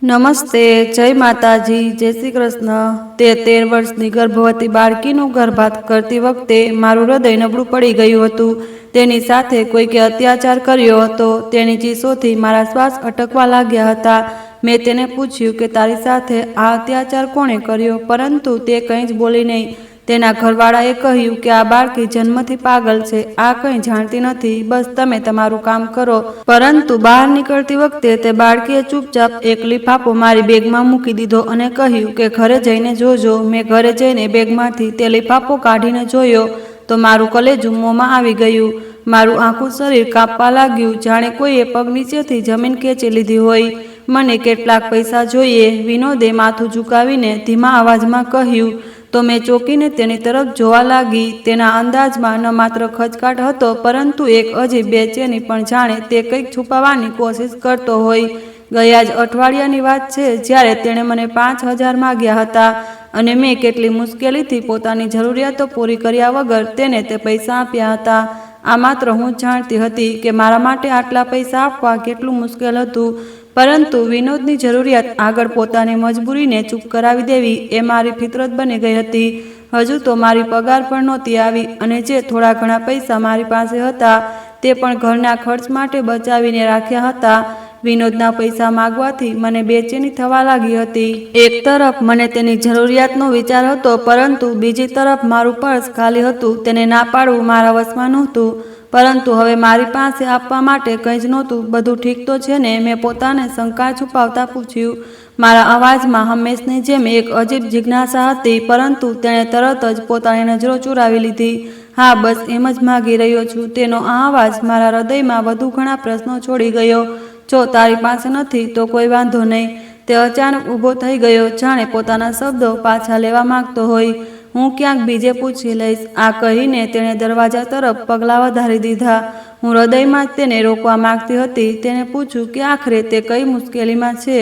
નમસ્તે, જય માતાજી, જય શ્રી કૃષ્ણ। તે 13 વર્ષની ગર્ભવતી બાળકીનું ગર્ભાત કરતી વખતે મારું હૃદય નબળું પડી ગયું હતું। તેની સાથે કોઈકે અત્યાચાર કર્યો હતો। તેની ચીસોથી મારા શ્વાસ અટકવા લાગ્યા હતા। મેં તેને પૂછ્યું કે તારી સાથે આ અત્યાચાર કોણે કર્યો, પરંતુ તે કંઈ જ બોલી નહીં। તેના ઘરવાળાએ કહ્યું કે આ બાળકી જન્મથી પાગલ છે, આ કંઈ જાણતી નથી, બસ તમે તમારું કામ કરો। પરંતુ બહાર નીકળતી વખતે તે બાળકીએ ચૂપચાપ એક લિફાફો મારી બેગમાં મૂકી દીધો અને કહ્યું કે ઘરે જઈને જોજો। મેં ઘરે જઈને બેગમાંથી તે લિફાફો કાઢીને જોયો તો મારું કલેજું મોંમાં આવી ગયું। મારું આખું શરીર કાંપવા લાગ્યું, જાણે કોઈએ પગ નીચેથી જમીન ખેંચી લીધી હોય। મને કેટલાક પૈસા જોઈએ, વિનોદે માથું ઝુકાવીને ધીમા અવાજમાં કહ્યું। તો મેં ચોંકીને તેની તરફ જોવા લાગી। તેના અંદાજમાં ન માત્ર ખચકાટ હતો, પરંતુ એક અજીબ બેચેની પણ, જાણે તે કંઈક છુપાવવાની કોશિશ કરતો હોય। ગયા જ અઠવાડિયાની વાત છે જ્યારે તેણે મને 5,000 માગ્યા હતા અને મેં કેટલી મુશ્કેલીથી પોતાની જરૂરિયાતો પૂરી કર્યા વગર તેને તે પૈસા આપ્યા હતા। આ માત્ર હું જ જાણતી હતી કે મારા માટે આટલા પૈસા આપવા કેટલું મુશ્કેલ હતું, પરંતુ વિનોદની જરૂરિયાત આગળ પોતાની મજબૂરીને ચૂપ કરાવી દેવી એ મારી ફિતરત બની ગઈ હતી। હજુ તો મારી પગાર પણ નહોતી આવી અને જે થોડા ઘણા પૈસા મારી પાસે હતા તે પણ ઘરના ખર્ચ માટે બચાવીને રાખ્યા હતા। વિનોદના પૈસા માગવાથી મને બેચેની થવા લાગી હતી। એક તરફ મને તેની જરૂરિયાતનો વિચાર હતો, પરંતુ બીજી તરફ મારું પર્સ ખાલી હતું। તેને ના પાડવું મારા વશમાં નહોતું, પરંતુ હવે મારી પાસે આપવા માટે કંઈ જ નહોતું। બધું ઠીક તો છે ને? મેં પોતાને શંકા છુપાવતા પૂછ્યું। મારા અવાજમાં હંમેશની જેમ એક અજીબ જિજ્ઞાસા હતી, પરંતુ તેણે તરત જ પોતાની નજરો ચુરાવી લીધી। હા, બસ એમ જ માગી રહ્યો છું। તેનો આ અવાજ મારા હૃદયમાં વધુ ઘણા પ્રશ્નો છોડી ગયો। જો તારી પાસે નથી તો કોઈ વાંધો નહીં। તે અચાનક ઊભો થઈ ગયો, જાણે પોતાના શબ્દો પાછા લેવા માંગતો હોય। હું ક્યાંક બીજે પૂછી લઈશ, આ કહીને તેણે દરવાજા તરફ પગલાં વધારી દીધા। હું હૃદયમાં જ તેને રોકવા માંગતી હતી। તેને પૂછ્યું કે આખરે તે કઈ મુશ્કેલીમાં છે,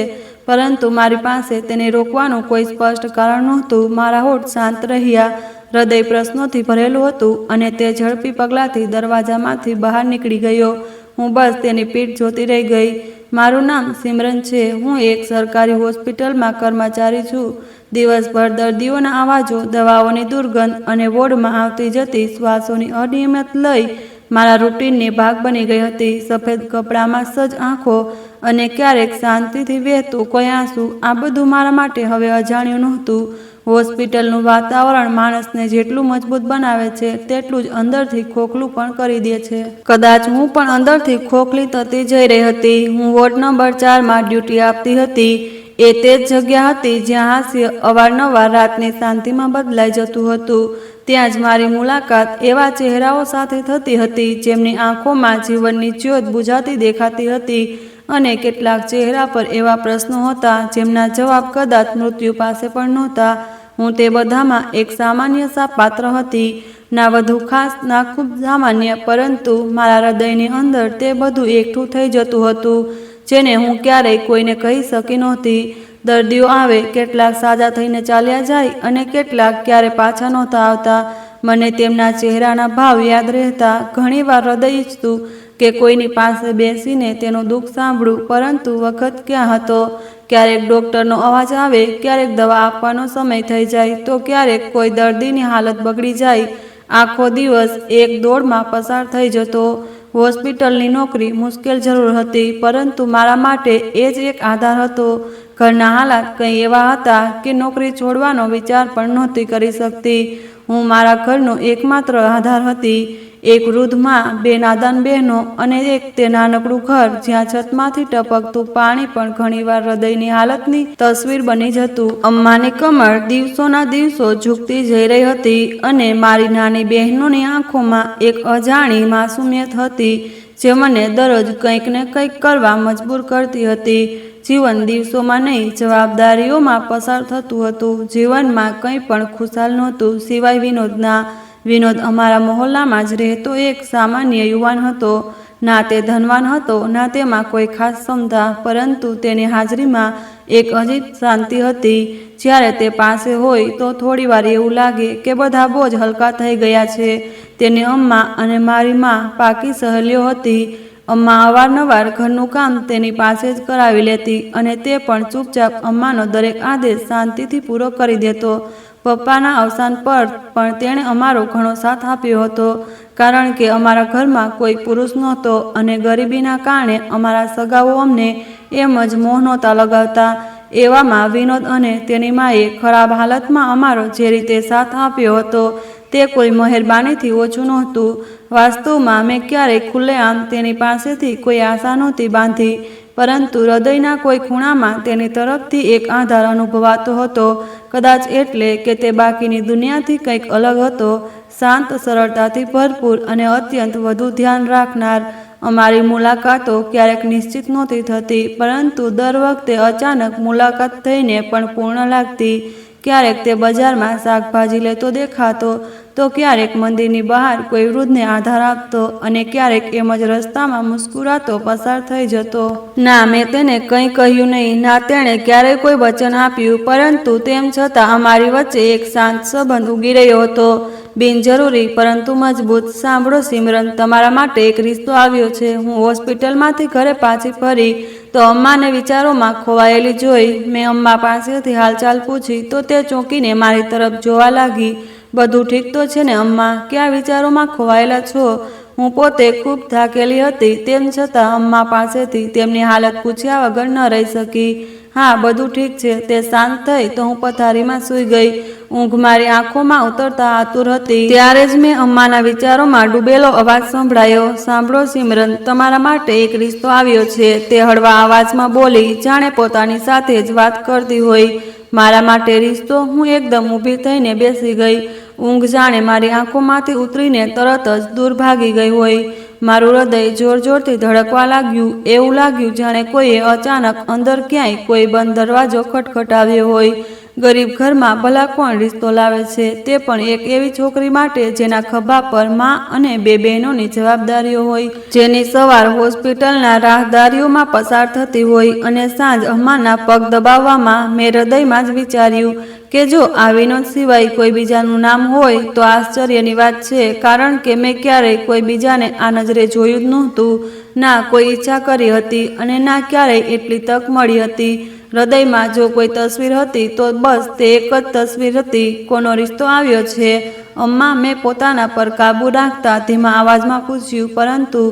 પરંતુ મારી પાસે તેને રોકવાનું કોઈ સ્પષ્ટ કારણ નહોતું। મારા હોઠ શાંત રહ્યા, હૃદય પ્રશ્નોથી ભરેલું હતું અને તે ઝડપી પગલાંથી દરવાજામાંથી બહાર નીકળી ગયો। હું બસ તેની પીઠ જોતી રહી ગઈ। મારું નામ સિમરન છે। હું એક સરકારી હોસ્પિટલમાં કર્મચારી છું। દિવસભર દર્દીઓના અવાજો, દવાઓની દુર્ગંધ અને વોર્ડમાં આવતી જતી શ્વાસોની અનિયમિત લય મારા રૂટીનની ભાગ બની ગઈ હતી। સફેદ કપડામાં સજ્જ આંખો અને ક્યારેક શાંતિથી વહેતું કોઈ આંસુ, આ બધું મારા માટે હવે અજાણ્યું નહોતું। હોસ્પિટલનું વાતાવરણ માણસને જેટલું મજબૂત બનાવે છે, તેટલું જ અંદરથી ખોખલું પણ કરી દે છે। કદાચ હું પણ અંદરથી ખોખલી થતી જઈ રહી હતી। હું વોર્ડ નંબર 4માં ડ્યુટી આપતી હતી। એ તે જ જગ્યા હતી જ્યાં હાસ્ય અવારનવાર રાતની શાંતિમાં બદલાઈ જતું હતું। ત્યાં જ મારી મુલાકાત એવા ચહેરાઓ સાથે થતી હતી જેમની આંખોમાં જીવનની જ્યોત બુઝાતી દેખાતી હતી, અને કેટલાક ચહેરા પર એવા પ્રશ્નો હતા જેમના જવાબ કદાચ મૃત્યુ પાસે પણ નહોતા। હું તે બધામાં એક સામાન્ય સા પાત્ર હતી। ના વધુ ખાસ, ના ખૂબ સામાન્ય, પરંતુ મારા હૃદયની અંદર તે બધું એકઠું થઈ જતું હતું, જેને હું ક્યારેય કોઈને કહી શકી નહોતી। દર્દીઓ આવે, કેટલાક સાજા થઈને ચાલ્યા જાય અને કેટલાક ક્યારે પાછા નહોતા આવતા। મને તેમના ચહેરાના ભાવ યાદ રહેતા। ઘણીવાર હૃદય ઈચ્છતું કે કોઈની પાસે બેસીને તેનું દુઃખ સાંભળું, પરંતુ વખત ક્યાં હતો। ક્યારેક ડૉક્ટરનો અવાજ આવે, ક્યારેક દવા આપવાનો સમય થઈ જાય, તો ક્યારેક કોઈ દર્દીની હાલત બગડી જાય। આખો દિવસ એક દોડમાં પસાર થઈ જતો। હોસ્પિટલની નોકરી મુશ્કેલ જરૂર હતી, પરંતુ મારા માટે એ જ એક આધાર હતો। ઘરના હાલાત કંઈ એવા હતા કે નોકરી છોડવાનો વિચાર પણ નહોતી કરી શકતી। હું મારા ઘરનો એકમાત્ર આધાર હતી। એક વૃદ્ધ માં, 2 નાદાન બહેનો અને એક તે નાનકડું ઘર જ્યાં છતમાંથી ટપકતું પાણી પણ ઘણીવાર હૃદયની હાલતની તસવીર બની જતું। અમ્માની કમર દિવસોના દિવસો ઝૂકતી જઈ રહી હતી અને મારી નાની બહેનોની આંખોમાં એક અજાણી માસૂમિયત હતી જે મને દરરોજ કંઈક ને કંઈક કરવા મજબૂર કરતી હતી। જીવન દિવસોમાં નહીં, જવાબદારીઓમાં પસાર થતું હતું। જીવનમાં કંઈ પણ ખુશાલ નહોતું સિવાય વિનોદના। વિનોદ અમારા મહોલ્લામાં જ રહેતો એક સામાન્ય યુવાન હતો। ના તે ધનવાન હતો, ના તેમાં કોઈ ખાસ ક્ષમતા, પરંતુ તેની હાજરીમાં એક અજીબ શાંતિ હતી। જ્યારે તે પાસે હોય તો થોડીવાર એવું લાગે કે બધા બોજ હલકા થઈ ગયા છે। તેની અમ્મા અને મારી માં પાકી સહેલીઓ હતી અમ્મા અવારનવાર ઘરનું કામ તેની પાસે જ કરાવી લેતી અને તે પણ ચૂપચાપ અમ્માનો દરેક આદેશ શાંતિથી પૂરો કરી દેતો. પપ્પાના અવસાન પર પણ તેણે અમારો ઘણો સાથ આપ્યો હતો, કારણ કે અમારા ઘરમાં કોઈ પુરુષ નહોતો અને ગરીબીના કારણે અમારા સગાઓ અમને એમ જ મોહ નહોતા લગાવતા. એવામાં વિનોદ અને તેની માએ ખરાબ હાલતમાં અમારો જે રીતે સાથ આપ્યો હતો તે કોઈ મહેરબાનીથી ઓછું નહોતું. વાસ્તવમાં મેં ક્યારેય ખુલ્લેઆમ તેની પાસેથી કોઈ આશા નહોતી બાંધી, પરંતુ હૃદયના કોઈ ખૂણામાં તેની તરફથી એક આધાર અનુભવાતો હતો. કદાચ એટલે કે તે બાકીની દુનિયાથી કંઈક અલગ હતો, શાંત, સરળતાથી ભરપૂર અને અત્યંત વધુ ધ્યાન રાખનાર. અમારી મુલાકાતો ક્યારેક નિશ્ચિત નહોતી થતી, પરંતુ દર વખતે અચાનક મુલાકાત થઈને પણ પૂર્ણ લાગતી. ક્યારેક તે બજારમાં શાકભાજી લેતો દેખાતો, તો ક્યારેક મંદિરની બહાર કોઈ વૃદ્ધને આધાર આપતો અને ક્યારેક એમ જ રસ્તામાં મુસ્કુરાતો પસાર થઈ જતો. ના મેં તેને કંઈ કહ્યું નહીં, ના તેણે ક્યારેય કોઈ વચન આપ્યું, પરંતુ તેમ છતાં અમારી વચ્ચે એક શાંત સંબંધ ઉગી રહ્યો હતો, બિનજરૂરી પરંતુ મજબૂત. સાંભળો સિમરન, તમારા માટે એક રિશ્તો આવ્યો છે. હું હોસ્પિટલમાંથી ઘરે પાછી ફરી તો અમ્માને વિચારોમાં ખોવાયેલી જોઈ. મેં અમ્મા પાસેથી હાલચાલ પૂછી તો તે ચોંકીને મારી તરફ જોવા લાગી. બધું ઠીક તો છે ને અમ્મા? ક્યાં વિચારોમાં ખોવાયેલા છો? હું પોતે ખૂબ થાકેલી હતી, તેમ છતાં અમ્મા પાસેથી તેમની હાલત પૂછ્યા વગર ન રહી શકી. હા, બધું ઠીક છે. તે શાંત થઈ તો હું પથારીમાં સૂઈ ગઈ. ઊંઘ મારી આંખોમાં ઉતરતા આતુર હતી. ત્યારે જ મેં અમ્માના વિચારોમાં ડૂબેલો અવાજ સંભળાયો. સાંભળો સિમરન, તમારા માટે એક રિશ્તો આવ્યો છે, તે હળવા અવાજમાં બોલી, જાણે પોતાની સાથે જ વાત કરતી હોય. મારા માટે રિશ્તો? હું એકદમ ઊભી થઈને બેસી ગઈ. ઊંઘ જાણે મારી આંખોમાંથી ઉતરીને તરત જ દૂર ભાગી ગઈ હોય. મારું હૃદય જોર જોરથી ધડકવા લાગ્યું. એવું લાગ્યું જાણે કોઈએ અચાનક અંદર ક્યાંય કોઈ બંધ દરવાજો ખટખટાવ્યો હોય. ગરીબ ઘરમાં ભલા કોણ રિશ્તો લાવે છે, તે પણ એક એવી છોકરી માટે જેના ખભા પર માં અને 2 બહેનોની જવાબદારીઓ હોય, જેની સવાર હોસ્પિટલના રાહદારીઓમાં પસાર થતી હોય અને સાંજ અમ્માના પગ દબાવવામાં. મેં હૃદયમાં જ વિચાર્યું કે જો આ વિનોદ સિવાય કોઈ બીજાનું નામ હોય તો આશ્ચર્યની વાત છે, કારણ કે મેં ક્યારેય કોઈ બીજાને આ નજરે જોયું જ નહોતું. ના કોઈ ઈચ્છા કરી હતી અને ના ક્યારેય એટલી તક મળી હતી. હૃદયમાં જો કોઈ તસવીર હતી તો બસ તે એક જ તસવીર હતી. કોનો રિશ્તો આવ્યો છે અમ્મા? મેં પોતાના પર કાબૂ રાખતા ધીમા અવાજમાં પૂછ્યું, પરંતુ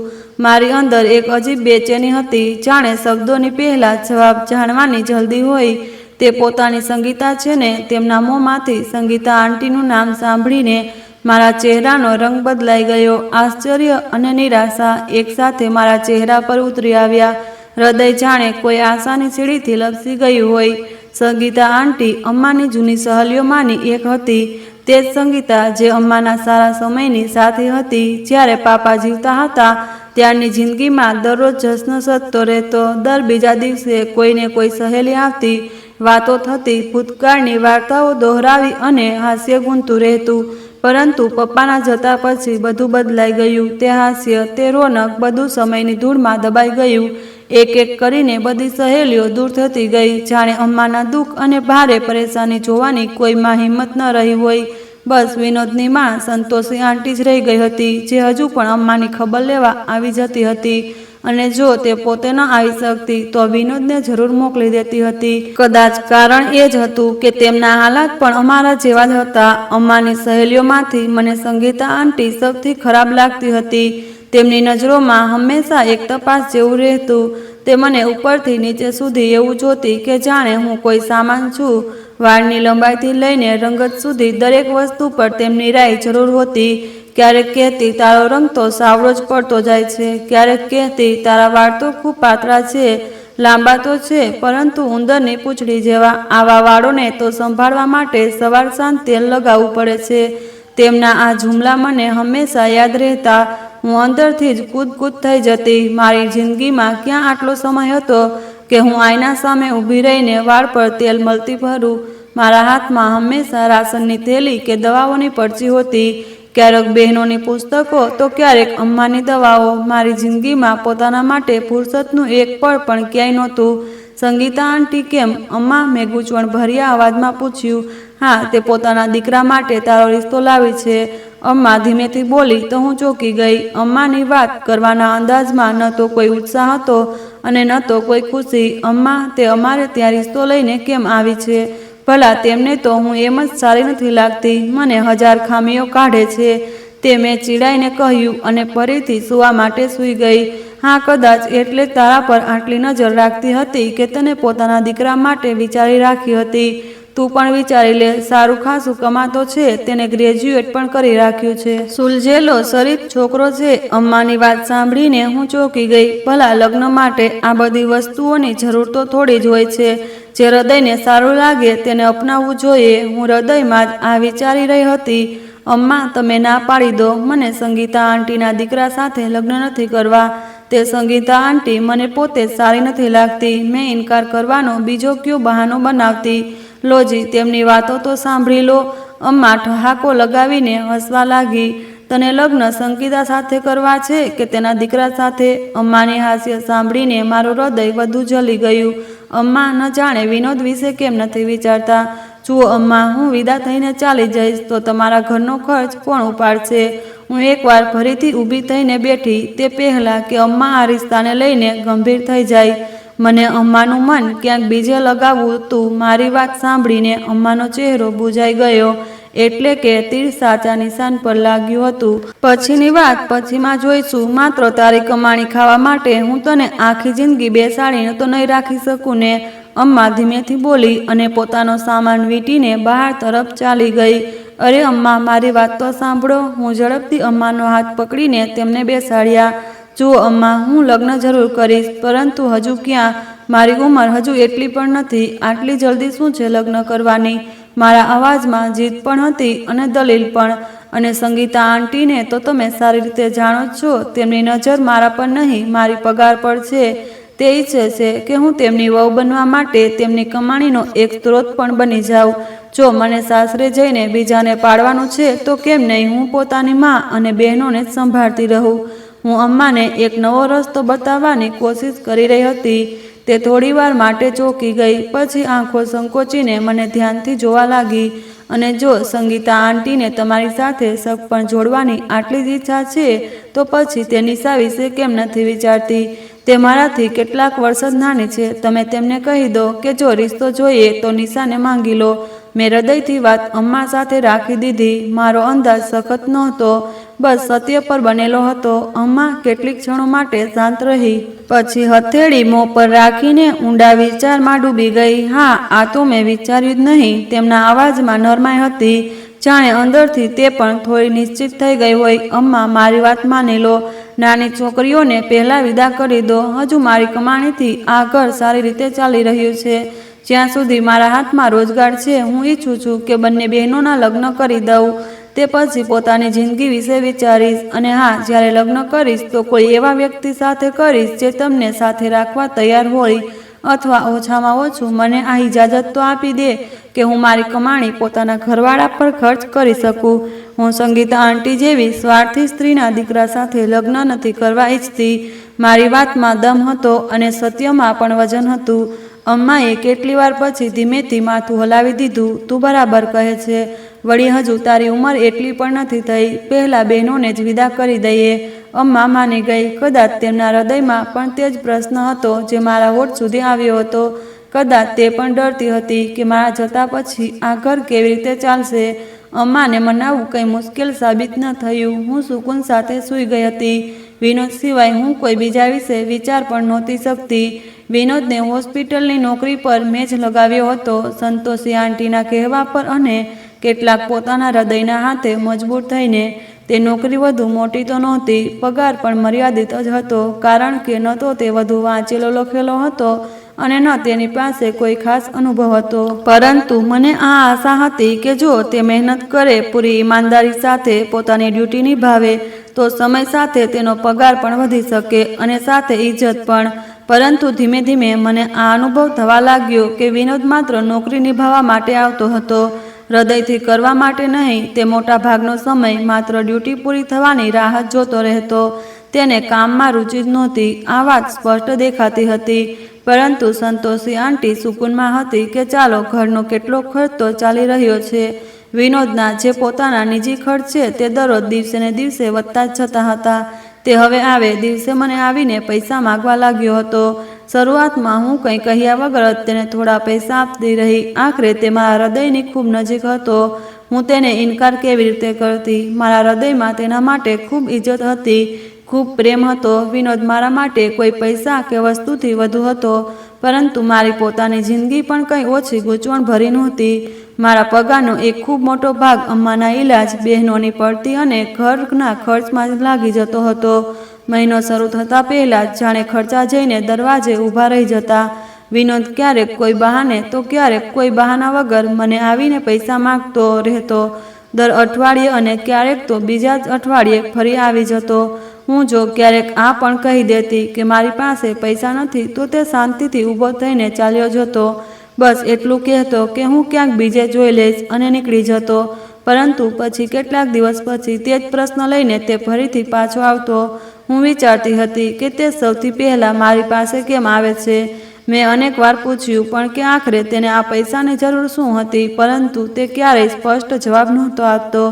મારી અંદર એક અજીબ બેચેની હતી, જાણે શબ્દોની પહેલા જવાબ જાણવાની જલ્દી હોય. તે પોતાની સંગીતા છે ને? તેમના મોંમાંથી સંગીતા આંટીનું નામ સાંભળીને મારા ચહેરાનો રંગ બદલાઈ ગયો. આશ્ચર્ય અને નિરાશા એકસાથે મારા ચહેરા પર ઉતરી આવ્યા. હૃદય જાણે કોઈ આશાની સીડીથી લપસી ગયું હોય. સંગીતા આંટી અમ્માની જૂની સહેલીઓમાંની એક હતી. તે જ સંગીતા જે અમ્માના સારા સમયની સાથી હતી. જ્યારે પાપા જીવતા હતા ત્યારની જિંદગીમાં દરરોજ જશ્ન સજતો રહેતો. દર બીજા દિવસે કોઈને કોઈ સહેલી આવતી, વાતો થતી, ભૂતકાળની વાર્તાઓ દોહરાવી અને હાસ્ય ગુંજતું રહેતું. પરંતુ પપ્પાના જતા પછી બધું બદલાઈ ગયું. તે હાસ્ય, તે રોનક, બધું સમયની ધૂળમાં દબાઈ ગયું. એક એક કરીને બધી સહેલીઓ દૂર થતી ગઈ, જાણે અમ્માના દુઃખ અને ભારે પરેશાની જોવાની કોઈમાં હિંમત ન રહી હોય. બસ વિનોદની માં સંતોષી આંટી જ રહી ગઈ હતી, જે હજુ પણ અમ્માની ખબર લેવા આવી જતી હતી. અને જો તે પોતે ન આવી શકતી તો વિનોદને જરૂર મોકલી દેતી હતી. કદાચ કારણ એ જ હતું કે તેમના હાલાત પણ અમારા જેવા જ હતા. અમ્માની સહેલીઓમાંથી મને સંગીતા આંટી સૌથી ખરાબ લાગતી હતી. તેમની નજરોમાં હંમેશા એક તપાસ જેવું રહેતું. તે મને ઉપરથી નીચે સુધી એવું જોતી કે જાણે હું કોઈ સામાન છું. વાળની લંબાઈથી લઈને રંગત સુધી દરેક વસ્તુ પર તેમની રાય જરૂર હોતી. ક્યારેક કહેતી, તારો રંગ તો સાવળો જ પડતો જાય છે. ક્યારેક કહેતી, તારા વાળ તો ખૂબ પાતળા છે, લાંબા તો છે પરંતુ ઉંદરની પૂંછડી જેવા. આવા વાળોને તો સંભાળવા માટે સવાર સાંજ તેલ લગાવવું પડે છે. તેમના આ જુમલા મને હંમેશા યાદ રહેતા. હું અંદરથી જ કૂદ થઈ જતી. મારી જિંદગીમાં ક્યાં આટલો સમય હતો કે હું આયના સામે ઊભી રહીને વાળ પર તેલ મલતી ફરું. મારા હાથમાં હંમેશા રાશનની થેલી કે દવાઓની પડચી હોતી. ક્યારેક બહેનોની પુસ્તકો તો ક્યારેક અમ્માની દવાઓ. મારી જિંદગીમાં પોતાના માટે ફુરસતનું એક પળ પણ ક્યાંય નહોતું. સંગીતા આંટી કેમ? અમ્મા, મેં ગૂંચવણ ભર્યા અવાજમાં પૂછ્યું. હા, તે પોતાના દીકરા માટે તારો રિશ્તો લાવી છે. અમ્મા ધીમેથી બોલી તો હું ચોંકી ગઈ. અમ્માની વાત કરવાના અંદાજમાં ન તો કોઈ ઉત્સાહ હતો અને ન તો કોઈ ખુશી. અમ્મા, તે અમારે ત્યાં રિશ્તો લઈને કેમ આવી છે? ભલા તેમને તો હું એમ જ સારી નથી લાગતી. મને 1000 ખામીઓ કાઢે છે. તે મેં ચીડાઈને કહ્યું અને ફરીથી સૂવા માટે સૂઈ ગઈ. હા, કદાચ એટલે જ તારા પર આટલી નજર રાખતી હતી કે તને પોતાના દીકરા માટે વિચારી રાખી હતી. તું પણ વિચારી લે, સારું ખાસું કમાતો છે, તેને ગ્રેજ્યુએટ પણ કરી રાખ્યું છે, સુલઝેલો શરીફ છોકરો છે. અમ્માની વાત સાંભળીને હું ચોંકી ગઈ. ભલા લગ્ન માટે આ બધી વસ્તુઓની જરૂર તો થોડી જ હોય છે. જે હૃદયને સારું લાગે તેને અપનાવવું જોઈએ. હું હૃદયમાં જ આ વિચારી રહી હતી. અમ્મા, તમે ના પાડી દો. મને સંગીતા આંટીના દીકરા સાથે લગ્ન નથી કરવા. તે સંગીતા આંટી મને પોતે જ સારી નથી લાગતી. મેં ઇનકાર કરવાનો બીજો કયો બહાનો બનાવતી. લોજી, તેમની વાતો તો સાંભળી લો. અમ્મા ઠહાકો લગાવીને હસવા લાગી. તને લગ્ન સંગીતા સાથે કરવા છે કે તેના દીકરા સાથે? અમ્માની હાસ્ય સાંભળીને મારું હૃદય વધુ જલી ગયું. અમ્મા ન જાણે વિનોદ વિશે કેમ નથી વિચારતા. જુઓ અમ્મા, હું વિદા થઈને ચાલી જઈશ તો તમારા ઘરનો ખર્ચ કોણ ઉપાડશે? હું એકવાર ફરીથી ઊભી થઈને બેઠી તે પહેલાં કે અમ્મા આ રિશ્તાને લઈને ગંભીર થઈ જાય. મને અમ્માનું મન ક્યાંક બીજે લગાવવું હતું. મારી વાત સાંભળીને અમ્માનો ચહેરો બુજાઈ ગયો. એટલે કે તીર સાચા નિશાન પર લાગ્યું હતું. પછીની વાત પછીમાં જોઈશું. માત્ર તારી કમાણી ખાવા માટે હું તને આખી જિંદગી બેસાડીને તો નહીં રાખી શકું ને? અમ્મા ધીમેથી બોલી અને પોતાનો સામાન વીંટીને બહાર તરફ ચાલી ગઈ. અરે અમ્મા, મારી વાત તો સાંભળો. હું ઝડપથી અમ્માનો હાથ પકડીને તેમને બેસાડ્યા. જુઓ અમ્મા, હું લગ્ન જરૂર કરીશ, પરંતુ હજુ ક્યાં? મારી ઉંમર હજુ એટલી પણ નથી. આટલી જલ્દી શું છે લગ્ન કરવાની? મારા અવાજમાં જીદ પણ હતી અને દલીલ પણ. અને સંગીતા આંટીને તો તમે સારી રીતે જાણો જ છો. તેમની નજર મારા પર નહીં, મારી પગાર પર છે. તે ઈચ્છે છે કે હું તેમની વહુ બનવા માટે તેમની કમાણીનો એક સ્ત્રોત પણ બની જાઉં. જો મને સાસરે જઈને બીજાને પાડવાનું છે તો કેમ નહીં હું પોતાની માં અને બહેનોને જ સંભાળતી રહું. હું અમ્માને એક નવો રસ્તો બતાવવાની કોશિશ કરી રહી હતી. તે થોડીવાર માટે ચોંકી ગઈ. પછી આંખો સંકોચીને મને ધ્યાનથી જોવા લાગી. અને જો સંગીતા આંટીને તમારી સાથે સગપણ જોડવાની આટલી જ ઈચ્છા છે તો પછી તે નિશા વિશે કેમ નથી વિચારતી? તે મારાથી કેટલાક વર્ષ જ નાની છે. તમે તેમને કહી દો કે જો રિશ્તો જોઈએ તો નિશાને માંગી લો. મેં હૃદયથી વાત અમ્મા સાથે રાખી દીધી. મારો અંદાજ સખત નહોતો, બસ સત્ય પર બનેલો હતો. અમ્મા કેટલીક ક્ષણો માટે શાંત રહી. પછી હથેળી મોં પર રાખીને ઊંડા વિચારમાં ડૂબી ગઈ. હા, આ તો મેં વિચાર્યું જ નહીં. તેમના અવાજમાં નરમાઈ હતી, જાણે અંદરથી તે પણ થોડી નિશ્ચિત થઈ ગઈ હોય. અમ્મા, મારી વાત માની લો. નાની છોકરીઓને પહેલાં વિદા કરી દો. હજુ મારી કમાણીથી આ ઘર સારી રીતે ચાલી રહ્યું છે. જ્યાં સુધી મારા હાથમાં રોજગાર છે, હું ઈચ્છું છું કે બંને બહેનોના લગ્ન કરી દઉં. તે પછી પોતાની જિંદગી વિશે વિચારીશ. અને હા, જ્યારે લગ્ન કરીશ તો કોઈ એવા વ્યક્તિ સાથે કરીશ જે તમને સાથે રાખવા તૈયાર હોય, અથવા ઓછામાં ઓછું મને આ ઇજાજત તો આપી દે કે હું મારી કમાણી પોતાના ઘરવાળા પર ખર્ચ કરી શકું. હું સંગીતા આંટી જેવી સ્વાર્થી સ્ત્રીના દીકરા સાથે લગ્ન નથી કરવા ઈચ્છતી. મારી વાતમાં દમ હતો અને સત્યમાં પણ વજન હતું. અમ્માએ કેટલી વાર પછી ધીમેથી માથું હલાવી દીધું. તું બરાબર કહે છે. વળી હજુ તારી ઉંમર એટલી પણ નથી થઈ. પહેલાં બહેનોને જ વિદા કરી દઈએ. અમ્મા માની ગઈ. કદાચ તેમના હૃદયમાં પણ તે જ પ્રશ્ન હતો જે મારા હોઠ સુધી આવ્યો હતો. કદાચ તે પણ ડરતી હતી કે મારા જતા પછી આ ઘર કેવી રીતે ચાલશે. અમ્માને મનાવવું કંઈ મુશ્કેલ સાબિત ન થયું. હું સુકૂન સાથે સૂઈ ગઈ હતી. વિનોદ સિવાય હું કોઈ બીજા વિશે વિચાર પણ નહોતી શકતી. વિનોદને હોસ્પિટલની નોકરી પર મેં જ લગાવ્યો હતો. સંતોષી આંટીના કહેવા પર અને કેટલાક પોતાના હૃદયના હાથે મજબૂર થઈને. તે નોકરી વધુ મોટી તો નહોતી, પગાર પણ મર્યાદિત જ હતો, કારણ કે ન તો તે વધુ વાંચેલો લખેલો હતો અને ન તેની પાસે કોઈ ખાસ અનુભવ હતો. પરંતુ મને આ આશા હતી કે જો તે મહેનત કરે, પૂરી ઈમાનદારી સાથે પોતાની ડ્યુટી નિભાવે તો સમય સાથે તેનો પગાર પણ વધી શકે અને સાથે ઇજ્જત પણ. પરંતુ ધીમે ધીમે મને આ અનુભવ થવા લાગ્યો કે વિનોદ માત્ર નોકરી નિભાવવા માટે આવતો હતો, હૃદયથી કરવા માટે નહીં. તે મોટા ભાગનો સમય માત્ર ડ્યુટી પૂરી થવાની રાહ જ જોતો રહેતો. તેને કામમાં રુચિ જ નહોતી. આ વાત સ્પષ્ટ દેખાતી હતી. પરંતુ સંતોષી આંટી સુકૂનમાં હતી કે ચાલો ઘરનો કેટલો ખર્ચ તો ચાલી રહ્યો છે. વિનોદના જે પોતાના નિજી ખર્ચ છે તે દરરોજ દિવસે ને દિવસે વધતા જ જતા હતા. તે હવે આવે દિવસે મને આવીને પૈસા માગવા લાગ્યો હતો. શરૂઆતમાં હું કંઈ કહ્યા વગર જ તેને થોડા પૈસા આપતી રહી. આખરે તે મારા હૃદયની ખૂબ નજીક હતો. હું તેને ઇનકાર કેવી રીતે કરતી? મારા હૃદયમાં તેના માટે ખૂબ ઇજ્જત હતી, ખૂબ પ્રેમ હતો. વિનોદ મારા માટે કોઈ પૈસા કે વસ્તુથી વધુ હતો, પરંતુ મારી પોતાની જિંદગી પણ કંઈ ઓછી ગૂંચવણ ભરી નહોતી. મારા પગારનો એક ખૂબ મોટો ભાગ અમ્માના ઈલાજ, બહેનોની પડતી અને ઘરના ખર્ચમાં જ લાગી જતો હતો. મહિનો શરૂ થતાં પહેલાં જ જાણે ખર્ચા જઈને દરવાજે ઊભા રહી જતા. વિનોદ ક્યારેક કોઈ બહાને તો ક્યારેક કોઈ બહાના વગર મને આવીને પૈસા માગતો રહેતો. દર અઠવાડિયે અને ક્યારેક તો બીજા જ અઠવાડિયે ફરી આવી જતો. હું જો ક્યારેક આ પણ કહી દેતી કે મારી પાસે પૈસા નથી, તો તે શાંતિથી ઊભો થઈને ચાલ્યો જતો. બસ એટલું કહેતો કે હું ક્યાંક બીજે જોઈ લઈશ અને નીકળી જતો. પરંતુ પછી કેટલાક દિવસ પછી તે જ પ્રશ્ન લઈને તે ફરીથી પાછો આવતો. હું વિચારતી હતી કે તે સૌથી પહેલાં મારી પાસે કેમ આવે છે. મેં અનેક વાર પૂછ્યું પણ કે આખરે તેને આ પૈસાની જરૂર શું હતી, પરંતુ તે ક્યારેય સ્પષ્ટ જવાબ નહોતો આપતો.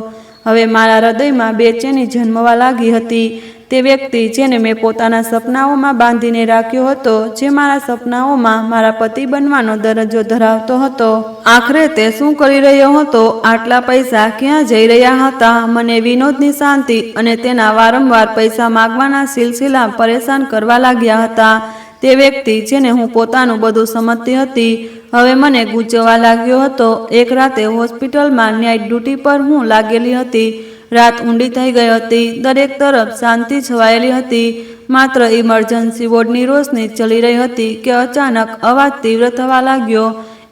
હવે મારા હૃદયમાં બેચેની જન્મવા લાગી હતી. તે વ્યક્તિ જેને મેં પોતાના સપનાઓમાં બાંધીને રાખ્યો હતો, જે મારા સપનાઓમાં મારા પતિ બનવાનો દરજ્જો ધરાવતો હતો, આખરે તે શું કરી રહ્યો હતો? આટલા પૈસા ક્યાં જઈ રહ્યા હતા? મને વિનોદની શાંતિ અને તેના વારંવાર પૈસા માગવાના સિલસિલા પરેશાન કરવા લાગ્યા હતા. તે વ્યક્તિ જેને હું પોતાનું બધું સમજતી હતી, હવે મને ગૂંચવવા લાગ્યો હતો. એક રાતે હોસ્પિટલમાં નાઇટ ડ્યુટી પર હું લાગેલી હતી. રાત ઊંડી થઈ ગઈ હતી. દરેક તરફ શાંતિ છવાયેલી હતી. માત્ર ઇમરજન્સી વોર્ડની રોશની ચલી રહી હતી કે અચાનક અવાજ તીવ્ર થવા લાગ્યો.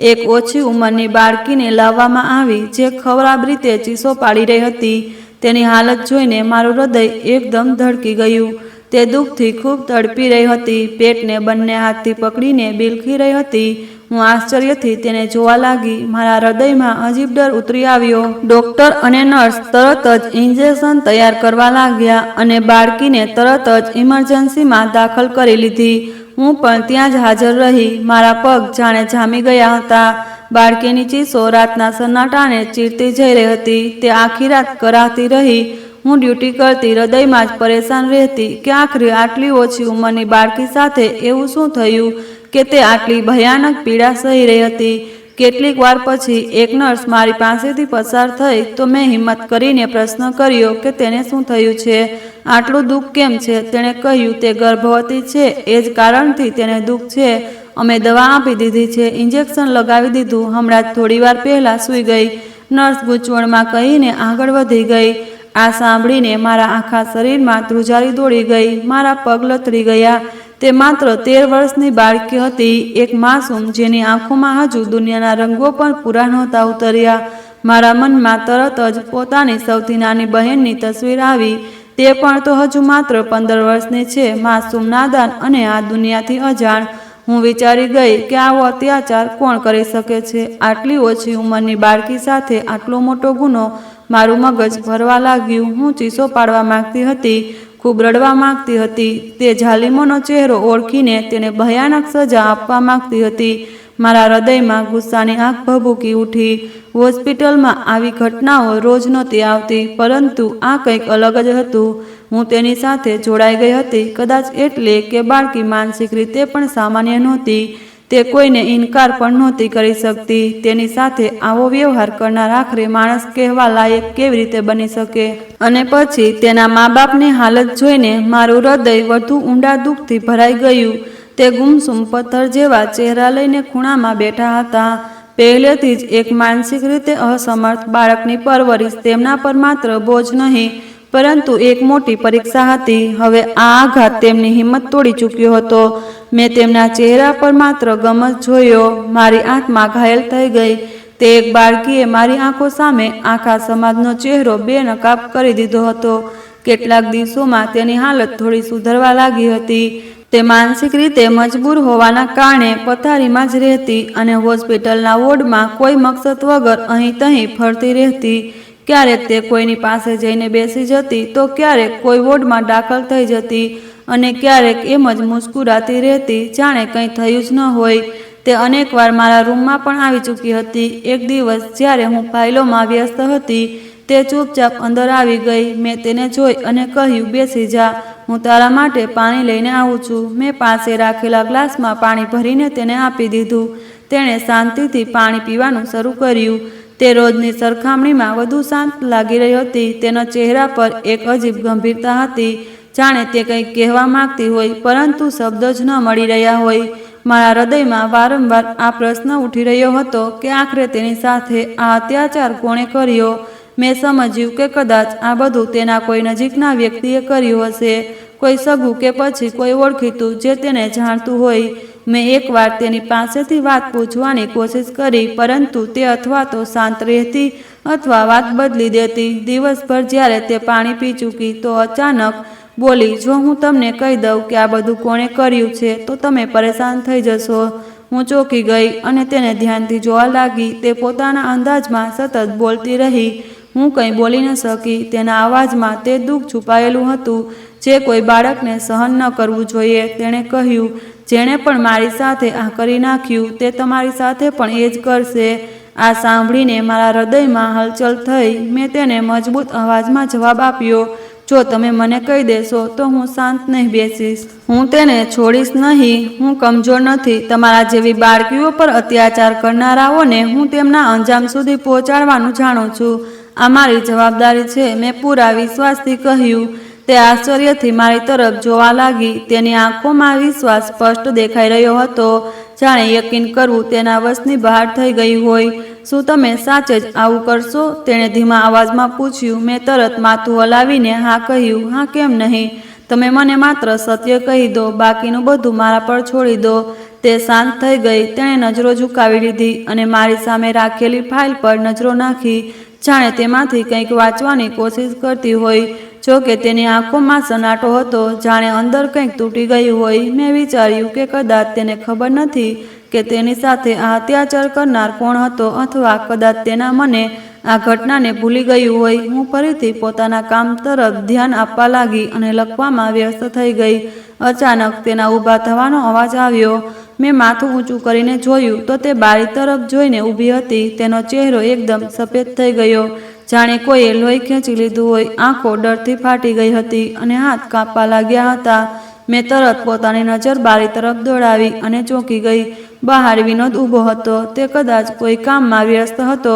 એક ઓછી ઉંમરની બાળકીને લાવવામાં આવી, જે ખરાબ રીતે ચીસો પાડી રહી હતી. તેની હાલત જોઈને મારું હૃદય એકદમ ધડકી ગયું. તે દુઃખથી ખૂબ તડપી રહી હતી. પેટને બંને હાથથી પકડીને બિલખી રહી હતી. હું આશ્ચર્યથી તેને જોવા લાગી. મારા હૃદયમાં અજીબ ડર ઉતરી આવ્યો. ડૉક્ટર અને નર્સ તરત જ ઇન્જેક્શન તૈયાર કરવા લાગ્યા અને બાળકીને તરત જ ઇમરજન્સીમાં દાખલ કરી લીધી. હું પણ ત્યાં જ હાજર રહી. મારા પગ જાણે જામી ગયા હતા. બાળકીની ચીસો રાતના સન્નાટાને ચીરતી જઈ રહી હતી. તે આખી રાત કરાતી રહી. હું ડ્યુટી કરતી હૃદયમાં જ પરેશાન રહેતી કે આખરે આટલી ઓછી ઉંમરની બાળકી સાથે એવું શું થયું કે તે આટલી ભયાનક પીડા સહી રહી હતી. કેટલીક વાર પછી એક નર્સ મારી પાસેથી પસાર થઈ તો મેં હિંમત કરીને પ્રશ્ન કર્યો કે તેને શું થયું છે, આટલું દુઃખ કેમ છે? તેણે કહ્યું તે ગર્ભવતી છે, એ જ કારણથી તેને દુઃખ છે. અમે દવા આપી દીધી છે, ઇન્જેક્શન લગાવી દીધું, હમણાં જ થોડી વાર પહેલાં સૂઈ ગઈ, નર્સ ગૂંચવણમાં કહીને આગળ વધી ગઈ. આ સાંભળીને મારા આખા શરીરમાં ધ્રુજારી દોડી ગઈ. મારા પગ લથડી ગયા. તે માત્ર 13 વર્ષની બાળકી હતી, એક માસૂમ જેની આંખોમાં હજુ દુનિયાના રંગો પણ પૂરા નહોતા ઉતર્યા. મારા મનમાં તરત જ પોતાની સૌથી નાની બહેનની તસવીર આવી. તે પણ તો હજુ માત્ર 15 વર્ષની છે, માસૂમ, નાદાન અને આ દુનિયાથી અજાણ. હું વિચારી ગઈ કે આવો અત્યાચાર કોણ કરી શકે છે? આટલી ઓછી ઉંમરની બાળકી સાથે આટલો મોટો ગુનો. મારું મગજ ભરવા લાગ્યું. હું ચીસો પાડવા માંગતી હતી, ખૂબ રડવા માંગતી હતી. તે જાલિમોનો ચહેરો ઓળખીને તેને ભયાનક સજા આપવા માંગતી હતી. મારા હૃદયમાં ગુસ્સાની આગ ભભૂકી ઉઠી. હોસ્પિટલમાં આવી ઘટનાઓ રોજ નહોતી આવતી, પરંતુ આ કંઈક અલગ જ હતું. હું તેની સાથે જોડાઈ ગઈ હતી, કદાચ એટલે કે બાળકી માનસિક રીતે પણ સામાન્ય નહોતી. તે કોઈને ઇનકાર પણ નહોતી કરી શકતી. તેની સાથે આવો વ્યવહાર કરનાર આખરે માણસ કહેવા લાયક કેવી રીતે બની શકે? અને પછી તેના મા બાપની હાલત જોઈને મારું હૃદય વધુ ઊંડા દુઃખથી ભરાઈ ગયું. તે ગુમસુમ પથ્થર જેવા ચહેરા લઈને ખૂણામાં બેઠા હતા. પહેલેથી જ એક માનસિક રીતે અસમર્થ બાળકની પરવરિશ તેમના પર માત્ર બોજ નહીં, પરંતુ એક મોટી પરીક્ષા હતી. હવે આ આઘાત તેમની હિંમત તોડી ચૂક્યો હતો. મેં તેમના ચહેરા પર માત્ર ગમ જ જોયો. મારી આત્મા ઘાયલ થઈ ગઈ. તે એક બાળકીએ મારી આંખો સામે આખા સમાજનો ચહેરો બેનકાબ કરી દીધો હતો. કેટલાક દિવસોમાં તેની હાલત થોડી સુધરવા લાગી હતી. તે માનસિક રીતે મજબૂર હોવાના કારણે પથારીમાં જ રહેતી અને હોસ્પિટલના વોર્ડમાં કોઈ મકસદ વગર અહીં તહીં ફરતી રહેતી. ક્યારેક તે કોઈની પાસે જઈને બેસી જતી, તો ક્યારેક કોઈ વોર્ડમાં દાખલ થઈ જતી અને ક્યારેક એમ જ મુસ્કુરાતી રહેતી, જાણે કંઈ થયું જ ન હોય. તે અનેકવાર મારા રૂમમાં પણ આવી ચૂકી હતી. એક દિવસ જ્યારે હું ફાઇલોમાં વ્યસ્ત હતી, તે ચૂપચાપ અંદર આવી ગઈ. મેં તેને જોઈ અને કહ્યું, બેસી જા, હું તારા માટે પાણી લઈને આવું છું. મેં પાસે રાખેલા ગ્લાસમાં પાણી ભરીને તેને આપી દીધું. તેણે શાંતિથી પાણી પીવાનું શરૂ કર્યું. તે રોજની સરખામણીમાં વધુ શાંત લાગી રહી હતી. તેના ચહેરા પર એક અજીબ ગંભીરતા હતી, જાણે તે કંઈક કહેવા માંગતી હોય, પરંતુ શબ્દ જ ન મળી રહ્યા હોય. મારા હૃદયમાં વારંવાર આ પ્રશ્ન ઉઠી રહ્યો હતો કે આખરે તેની સાથે આ અત્યાચાર કોણે કર્યો. મેં સમજ્યું કે કદાચ આ બધું તેના કોઈ નજીકના વ્યક્તિએ કર્યું હશે, કોઈ સગું કે પછી કોઈ ઓળખીતું જે તેને જાણતું હોય. મેં એકવાર તેની પાસેથી વાત પૂછવાની કોશિશ કરી, પરંતુ તે અથવા તો શાંત રહેતી અથવા વાત બદલી દેતી. દિવસભર જ્યારે તે પાણી પી ચૂકી તો અચાનક બોલી, જો હું તમને કહી દઉં કે આ બધું કોણે કર્યું છે તો તમે પરેશાન થઈ જશો. હું ચોંકી ગઈ અને તેને ધ્યાનથી જોવા લાગી. તે પોતાના અંદાજમાં સતત બોલતી રહી. હું કંઈ બોલી ન શકી. તેના અવાજમાં તે દુઃખ છુપાયેલું હતું જે કોઈ બાળકને સહન ન કરવું જોઈએ. તેણે કહ્યું, જેણે પણ મારી સાથે આ કરી નાખ્યું તે તમારી સાથે પણ એ જ કરશે. આ સાંભળીને મારા હૃદયમાં હલચલ થઈ. મેં તેને મજબૂત અવાજમાં જવાબ આપ્યો, જો તમે મને કહી દેશો તો હું શાંત નહીં બેસીશ. હું તેને છોડીશ નહીં. હું કમજોર નથી. તમારા જેવી બાળકીઓ પર અત્યાચાર કરનારાઓને હું તેમના અંજામ સુધી પહોંચાડવાનું જાણું છું. આ મારી જવાબદારી છે. મેં પૂરા વિશ્વાસથી કહ્યું. તે આશ્ચર્યથી મારી તરફ જોવા લાગી. તેની આંખોમાં વિશ્વાસ સ્પષ્ટ દેખાઈ રહ્યો હતો, જાણે યકીન કરવું તેના વશની બહાર થઈ ગયું હોય. શું તમે સાચે જ આવું કરશો? તેણે ધીમા અવાજમાં પૂછ્યું. મેં તરત માથું હલાવીને હા કહ્યું. હા, કેમ નહીં? તમે મને માત્ર સત્ય કહી દો, બાકીનું બધું મારા પર છોડી દો. તે શાંત થઈ ગઈ. તેણે નજરો ઝુકાવી લીધી અને મારી સામે રાખેલી ફાઇલ પર નજરો નાખી, જાણે તેમાંથી કંઈક વાંચવાની કોશિશ કરતી હોય. જો કે તેની આંખોમાં સન્નાટો હતો, જાણે અંદર કંઈક તૂટી ગયું હોય. મેં વિચાર્યું કે કદાચ તેને ખબર નથી કે તેની સાથે આ અત્યાચાર કરનાર કોણ હતો, અથવા કદાચ તેના મને આ ઘટનાને ભૂલી ગયું હોય. હું ફરીથી પોતાના કામ તરફ ધ્યાન આપવા લાગી અને લખવામાં વ્યસ્ત થઈ ગઈ. અચાનક તેના ઊભા થવાનો અવાજ આવ્યો. મેં માથું ઊંચું કરીને જોયું તો તે બારી તરફ જોઈને ઊભી હતી. તેનો ચહેરો એકદમ સફેદ થઈ ગયો, જાણે કોઈએ લોહી ખેંચી લીધું હોય. આંખો ડરથી ફાટી ગઈ હતી અને હાથ કાંપવા લાગ્યા હતા. મેં તરત પોતાની નજર બારી તરફ દોડાવી અને ચોંકી ગઈ. બહાર વિનોદ ઊભો હતો. તે કદાચ કોઈ કામમાં વ્યસ્ત હતો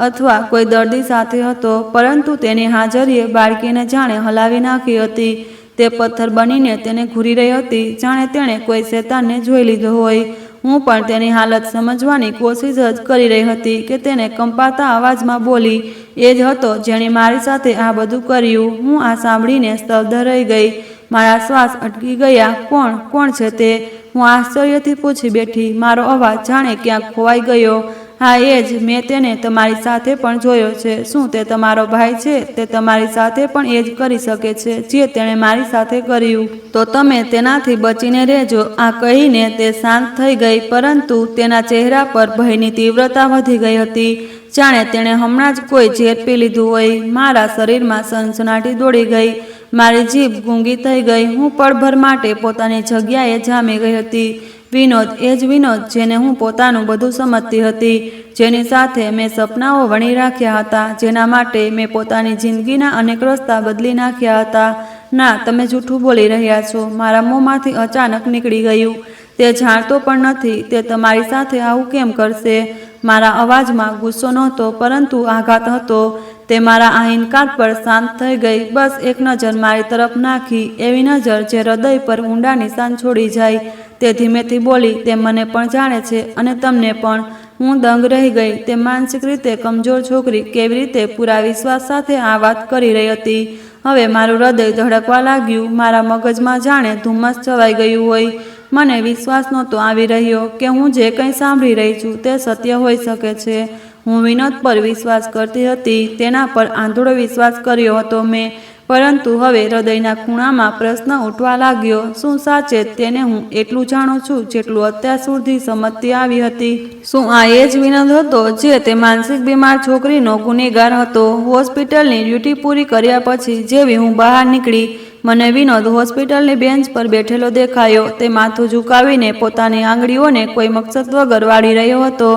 અથવા કોઈ દર્દી સાથે હતો, પરંતુ તેની હાજરીએ બાળકીને જાણે હલાવી નાખી હતી. તે પથ્થર બનીને તેને ઘૂરી રહી હતી, જાણે તેણે કોઈ શેતાનને જોઈ લીધો હોય. હું પણ તેની હાલત સમજવાની કોશિશ જ કરી રહી હતી કે તેને કંપાતા અવાજમાં બોલી, એ જ હતો જેણે મારી સાથે આ બધું કર્યું. હું આ સાંભળીને સ્તબ્ધ રહી ગઈ. મારા શ્વાસ અટકી ગયા. કોણ છે તે? હું આશ્ચર્યથી પૂછી બેઠી. મારો અવાજ જાણે ક્યાંક ખોવાઈ ગયો. હા, એ જ. મેં તેને તમારી સાથે પણ જોયો છે. શું તે તમારો ભાઈ છે? તે તમારી સાથે પણ એ જ કરી શકે છે જે તેણે મારી સાથે કર્યું. તો તમે તેનાથી બચીને રહેજો. આ કહીને તે શાંત થઈ ગઈ, પરંતુ તેના ચહેરા પર ભયની તીવ્રતા વધી ગઈ હતી, જાણે તેણે હમણાં જ કોઈ ઝેર પી લીધું હોય. મારા શરીરમાં સનસનાટી દોડી ગઈ. મારી જીભ ગૂંગી થઈ ગઈ. હું પળભર માટે પોતાની જગ્યાએ જામી ગઈ હતી. વિનોદ, એ જ વિનોદ જેને હું પોતાનું બધું સમજતી હતી, જેની સાથે મેં સપનાઓ વણી રાખ્યા હતા, જેના માટે મેં પોતાની જિંદગીના અનેક રસ્તા બદલી નાખ્યા હતા. ના, તમે જૂઠું બોલી રહ્યા છો. મારા મોંમાંથી અચાનક નીકળી ગયું. તે જાણતો પણ નથી. તે તમારી સાથે આવું કેમ કરશે? મારા અવાજમાં ગુસ્સો નહોતો, પરંતુ આઘાત હતો. તે મારા આ ઇનકાર પર શાંત થઈ ગઈ. બસ એક નજર મારી તરફ નાખી, એવી નજર જે હૃદય પર ઊંડા નિશાન છોડી જાય. તે ધીમેથી બોલી, તે મને પણ જાણે છે અને તમને પણ. હું દંગ રહી ગઈ. તે માનસિક રીતે કમજોર છોકરી કેવી રીતે પૂરા વિશ્વાસ સાથે આ વાત કરી રહી હતી. હવે મારું હૃદય ધડકવા લાગ્યું. મારા મગજમાં જાણે ધુમ્મસ છવાઈ ગયું હોય. મને વિશ્વાસ નહોતો આવી રહ્યો કે હું જે કંઈ સાંભળી રહી છું તે સત્ય હોઈ શકે છે. હું વિનોદ પર વિશ્વાસ કરતી હતી, તેના પર આંધળો વિશ્વાસ કર્યો હતો મેં, પરંતુ હવે હૃદયના ખૂણામાં પ્રશ્ન ઉઠવા લાગ્યો, શું સાચે તેને હું એટલું જાણું છું જેટલું અત્યાર સુધી સમજતી આવી હતી? શું આ એ જ વિનોદ હતો જે તે માનસિક બીમાર છોકરીનો ગુનેગાર હતો? હોસ્પિટલની ડ્યુટી પૂરી કર્યા પછી જેવી હું બહાર નીકળી, મને વિનોદ હોસ્પિટલની બેન્ચ પર બેઠેલો દેખાયો. તે માથું ઝુકાવીને પોતાની આંગળીઓને કોઈ મકસદ વગર વાળી રહ્યો હતો,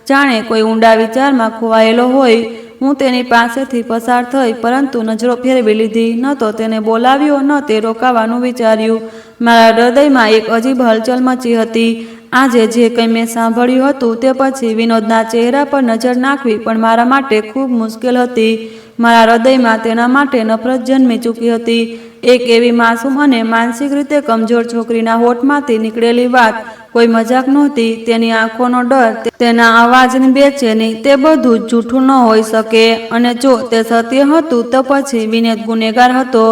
જાણે કોઈ ઊંડા વિચારમાં ખોવાયેલો હોય. હું તેની પાસેથી પસાર થઈ, પરંતુ નજરો ફેરવી લીધી. ન તો તેને બોલાવ્યો, ન તે રોકાવાનું વિચાર્યું. મારા હૃદયમાં એક અજીબ હલચલ મચી હતી. આજે જે કંઈ મેં સાંભળ્યું હતું તે પછી વિનોદના ચહેરા પર નજર નાખવી પણ મારા માટે ખૂબ મુશ્કેલ હતી. મારા હૃદયમાં તેના માટે નફરત જન્મી ચૂકી હતી. એક એવી માસૂમ અને માનસિક રીતે કમજોર છોકરીના હોઠમાંથી નીકળેલી વાત કોઈ મજાક નહોતી. તેની આંખોનો ડર, તેના અવાજની બેચેની, તે બધું જ જૂઠું ન હોઈ શકે. અને જો તે સત્ય હતું તો પછી વિનોદ ગુનેગાર હતો.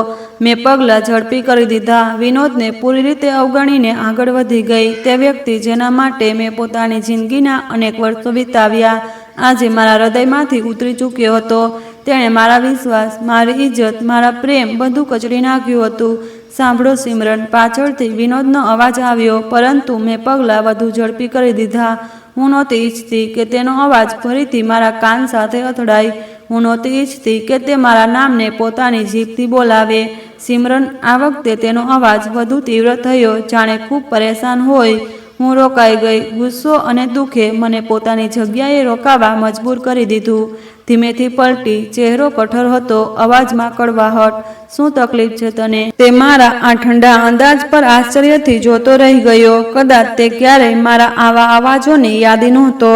મેં પગલાં ઝડપી કરી દીધા. વિનોદને પૂરી રીતે અવગણીને આગળ વધી ગઈ. તે વ્યક્તિ જેના માટે મેં પોતાની જિંદગીના અનેક વર્ષો વિતાવ્યા, આજે મારા હૃદયમાંથી ઉતરી ચૂક્યો હતો. તેણે મારા વિશ્વાસ, મારી ઇજ્જત, મારા પ્રેમ બધું કચડી નાખ્યું હતું. સાંભળો સિમરન, પાછળથી વિનોદનો અવાજ આવ્યો, પરંતુ મેં પગલાં વધુ ઝડપી કરી દીધા. હું નહોતી ઈચ્છતી કે તેનો અવાજ ફરીથી મારા કાન સાથે અથડાય. હું નહોતી ઈચ્છતી કે તે મારા નામને પોતાની જીભથી બોલાવે. સિમરન, આ વખતે તેનો અવાજ વધુ તીવ્ર થયો, જાણે ખૂબ પરેશાન હોય. હું રોકાઈ ગઈ. ગુસ્સો અને દુઃખે મને પોતાની જગ્યાએ રોકાવા મજબૂર કરી દીધું. ધીમેથી પલટી. ચહેરો કઠોર હતો, અવાજમાં કડવાહટ. શું તકલીફ છે તને? તે મારા આ ઠંડા અંદાજ પર આશ્ચર્યથી જોતો રહી ગયો. કદાચ તે ક્યારેય મારા આવા અવાજોની યાદી નહોતો.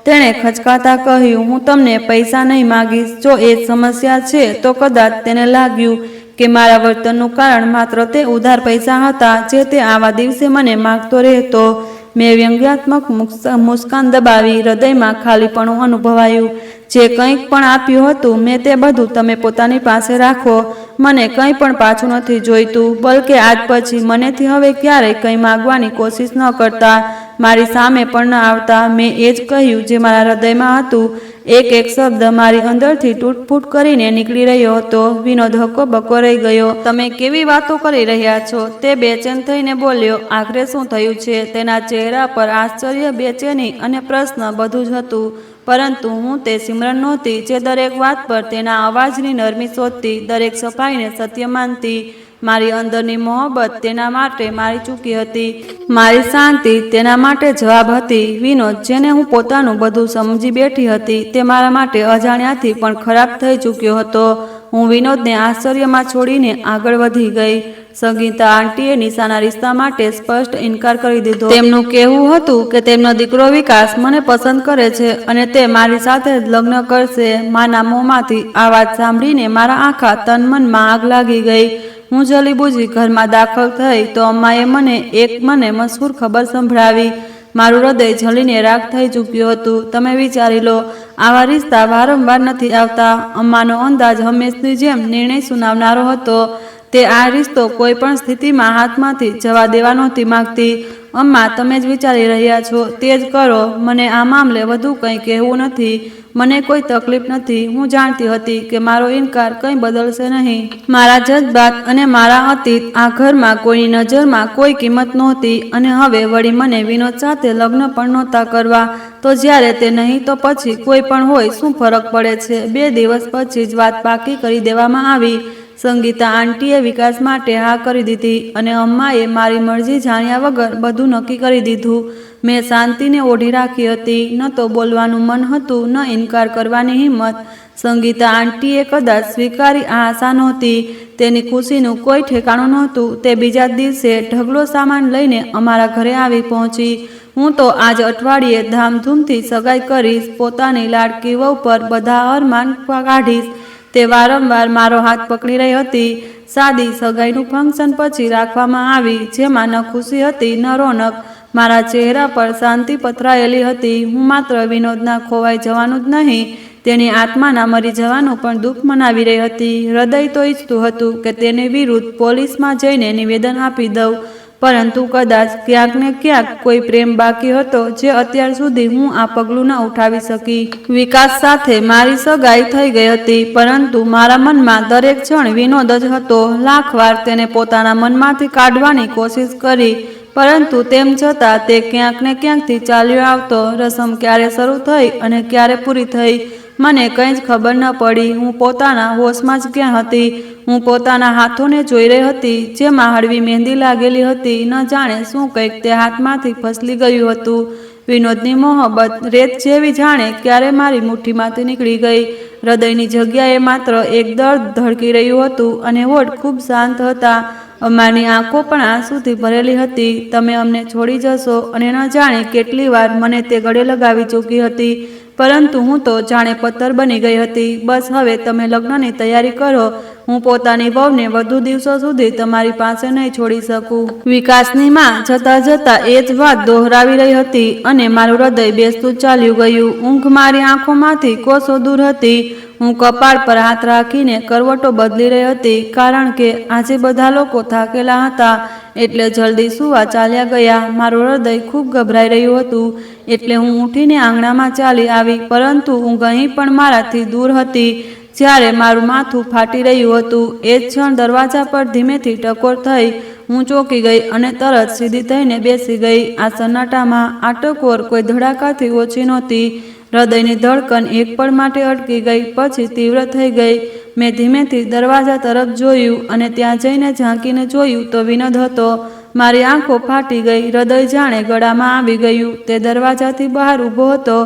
તેણે ખચકાતા કહ્યું, હું તમને પૈસા નહીં માગીશ. જો એ જ સમસ્યા છે તો કદાચ તેને લાગ્યું કે મારા વર્તનનું કારણ માત્ર તે ઉધાર પૈસા હતા જે તે આવા દિવસે મને માગતો રહેતો. મેં વ્યંગ્યાત્મક મુસ્કાન દબાવી. હૃદયમાં ખાલીપણું અનુભવાયું. જે કંઈક પણ આપ્યું હતું મેં તે બધું તમે પોતાની પાસે રાખો. મને કંઈ પણ પાછું નથી જોઈતું. બલકે આજ પછી મનેથી હવે ક્યારેય કંઈ માગવાની કોશિશ ન કરતા. મારી સામે પણ ન આવતા. મેં એ જ કહ્યું જે મારા હૃદયમાં હતું. એક એક શબ્દ મારી અંદરથી તૂટફૂટ કરીને નીકળી રહ્યો હતો. વિનોદ હક્કોબક્કો રહી ગયો. તમે કેવી વાતો કરી રહ્યા છો? તે બેચેન થઈને બોલ્યો. આખરે શું થયું છે? તેના ચહેરા પર આશ્ચર્ય, બેચેની અને પ્રશ્ન બધું જ હતું. પરંતુ હું તે સિમરન નહોતી જે દરેક વાત પર તેના અવાજની નરમી શોધતી, દરેક સફાઈને સત્ય માનતી. મારી અંદરની મોહબ્બત તેના માટે મારી ચૂકી હતી. મારી શાંતિ તેના માટે જવાબ હતી. વિનોદ, જેને હું પોતાનું બધું સમજી બેઠી હતી, તે મારા માટે અજાણ્યાથી પણ ખરાબ થઈ ચૂક્યો હતો. હું વિનોદને આશ્ચર્યમાં છોડીને આગળ વધી ગઈ. સંગીતા આંટીએ નિશાના રિશ્તા માટે સ્પષ્ટ ઇનકાર કરી દીધો. તેમનું કહેવું હતું કે તેમનો દીકરો વિકાસ મને પસંદ કરે છે અને તે મારી સાથે જ લગ્ન કરશે. માના મોંમાંથી આ વાત સાંભળીને મારા આખા તન મનમાં આગ લાગી ગઈ. હું જલી બુજી ઘરમાં દાખલ થઈ તો અમ્માએ મને મશહૂર ખબર સંભળાવી. મારું હૃદય જલીને રાખ થઈ ચૂક્યું હતું. તમે વિચારી લો, આવા રિશ્તા વારંવાર નથી આવતા. અમ્માનો અંદાજ હંમેશની જેમ નિર્ણય સુનાવનારો હતો. તે આ રિશ્તો કોઈ પણ સ્થિતિમાં હાથમાંથી જવા દેવા નહોતી માગતી. અમ્મા, તમે જ વિચારી રહ્યા છો તે જ કરો. મને આ મામલે વધુ કંઈ કહેવું નથી. મને કોઈ તકલીફ નથી. હું જાણતી હતી કે મારો ઇનકાર કંઈ બદલશે નહીં. મારા જજ્બાત અને મારા અતીત, આ ઘરમાં કોઈની નજરમાં કોઈ કિંમત નહોતી. અને હવે વળી મને વિનોદ સાથે લગ્ન પણ નહોતા કરવા. તો જ્યારે તે નહીં તો પછી કોઈ પણ હોય, શું ફરક પડે છે? 2 દિવસ પછી જ વાત પાકી કરી દેવામાં આવી. સંગીતા આંટીએ વિકાસ માટે હા કરી દીધી અને અમ્માએ મારી મરજી જાણ્યા વગર બધું નક્કી કરી દીધું. મેં શાંતિને ઓઢી રાખી હતી. ન તો બોલવાનું મન હતું, ન ઇનકાર કરવાની હિંમત. સંગીતા આંટીએ કદાચ સ્વીકારી આ આશા નહોતી. તેની ખુશીનું કોઈ ઠેકાણું નહોતું. તે બીજા દિવસે ઢગલો સામાન લઈને અમારા ઘરે આવી પહોંચી. હું તો આજ અઠવાડિયે ધામધૂમથી સગાઈ કરીશ. પોતાની લાડકી વહુ પર બધા અરમાન કાઢીશ. તે વારંવાર મારો હાથ પકડી રહી હતી. સાદી સગાઈનું ફંક્શન પછી રાખવામાં આવી, જેમાં ન ખુશી હતી ન રોનક. મારા ચહેરા પર શાંતિ પથરાયેલી હતી. હું માત્ર વિનોદના ખોવાઈ જવાનું જ નહીં, તેની આત્માના મરી જવાનું પણ દુઃખ મનાવી રહી હતી. હૃદય તો ઈચ્છતું હતું કે તેની વિરુદ્ધ પોલીસમાં જઈને નિવેદન આપી દઉં. પરંતુ કદાચ ક્યાંક ને ક્યાંક કોઈ પ્રેમ બાકી હતો જે અત્યાર સુધી હું આ પગલું ન ઉઠાવી શકી. વિકાસ સાથે મારી સગાઈ થઈ ગઈ હતી, પરંતુ મારા મનમાં દરેક ક્ષણ વિનોદ જ હતો. લાખ વાર તેને પોતાના મનમાંથી કાઢવાની કોશિશ કરી, પરંતુ તેમ છતાં તે ક્યાંક ને ક્યાંકથી ચાલ્યો આવતો. રસમ ક્યારે શરૂ થઈ અને ક્યારે પૂરી થઈ મને કંઈ જ ખબર ન પડી. હું પોતાના હોશમાં જ ક્યાં હતી. હું પોતાના હાથોને જોઈ રહી હતી, જેમાં હળવી મહેંદી લાગેલી હતી. ન જાણે શું કંઈક તે હાથમાંથી ફસલી ગયું હતું. વિનોદની મોહબ્બત રેત જેવી જાણે ક્યારે મારી મુઠ્ઠીમાંથી નીકળી ગઈ. હૃદયની જગ્યાએ માત્ર એક દર્દ ધડકી રહ્યું હતું અને હોઠ ખૂબ શાંત હતા. અમારી આંખો પણ આંસુથી ભરેલી હતી. તમે અમને છોડી જશો અને ન જાણે કેટલી વાર મને તે ગળે લગાવી ચૂકી હતી, પરંતુ હું તો જાણે પથ્થર બની ગઈ હતી. બસ હવે તમે લગ્નની તૈયારી કરો. હું પોતાની વહુને વધુ દિવસો સુધી તમારી પાસે નહીં છોડી શકું. વિકાસની માં જતા જતા એ જ વાત દોહરાવી રહી હતી અને મારું હૃદય બેસતું ચાલ્યું ગયું. ઊંઘ મારી આંખોમાંથી કોસો દૂર હતી. હું કપાળ પર હાથ રાખીને કરવટો બદલી રહી હતી, કારણ કે આજે બધા લોકો થાકેલા હતા એટલે જલ્દી સુવા ચાલ્યા ગયા. મારું હૃદય ખૂબ ગભરાઈ રહ્યું હતું, એટલે હું ઉઠીને આંગણામાં ચાલી આવી, પરંતુ ઊંઘ અહીં પણ મારાથી દૂર હતી. જ્યારે મારું માથું ફાટી રહ્યું હતું એ જ ક્ષણ દરવાજા પર ધીમેથી ટકોર થઈ. હું ચોંકી ગઈ અને તરત સીધી થઈને બેસી ગઈ. આ સન્નાટામાં આ ટકોર કોઈ ધડાકાથી ઓછી નહોતી. હૃદયની ધડકન એક પળ માટે અટકી ગઈ, પછી તીવ્ર થઈ ગઈ. મેં ધીમેથી દરવાજા તરફ જોયું અને ત્યાં જઈને ઝાંકીને જોયું તો વિનોદ હતો. મારી આંખો ફાટી ગઈ. હૃદય જાણે ગળામાં આવી ગયું. તે દરવાજાથી બહાર ઊભો હતો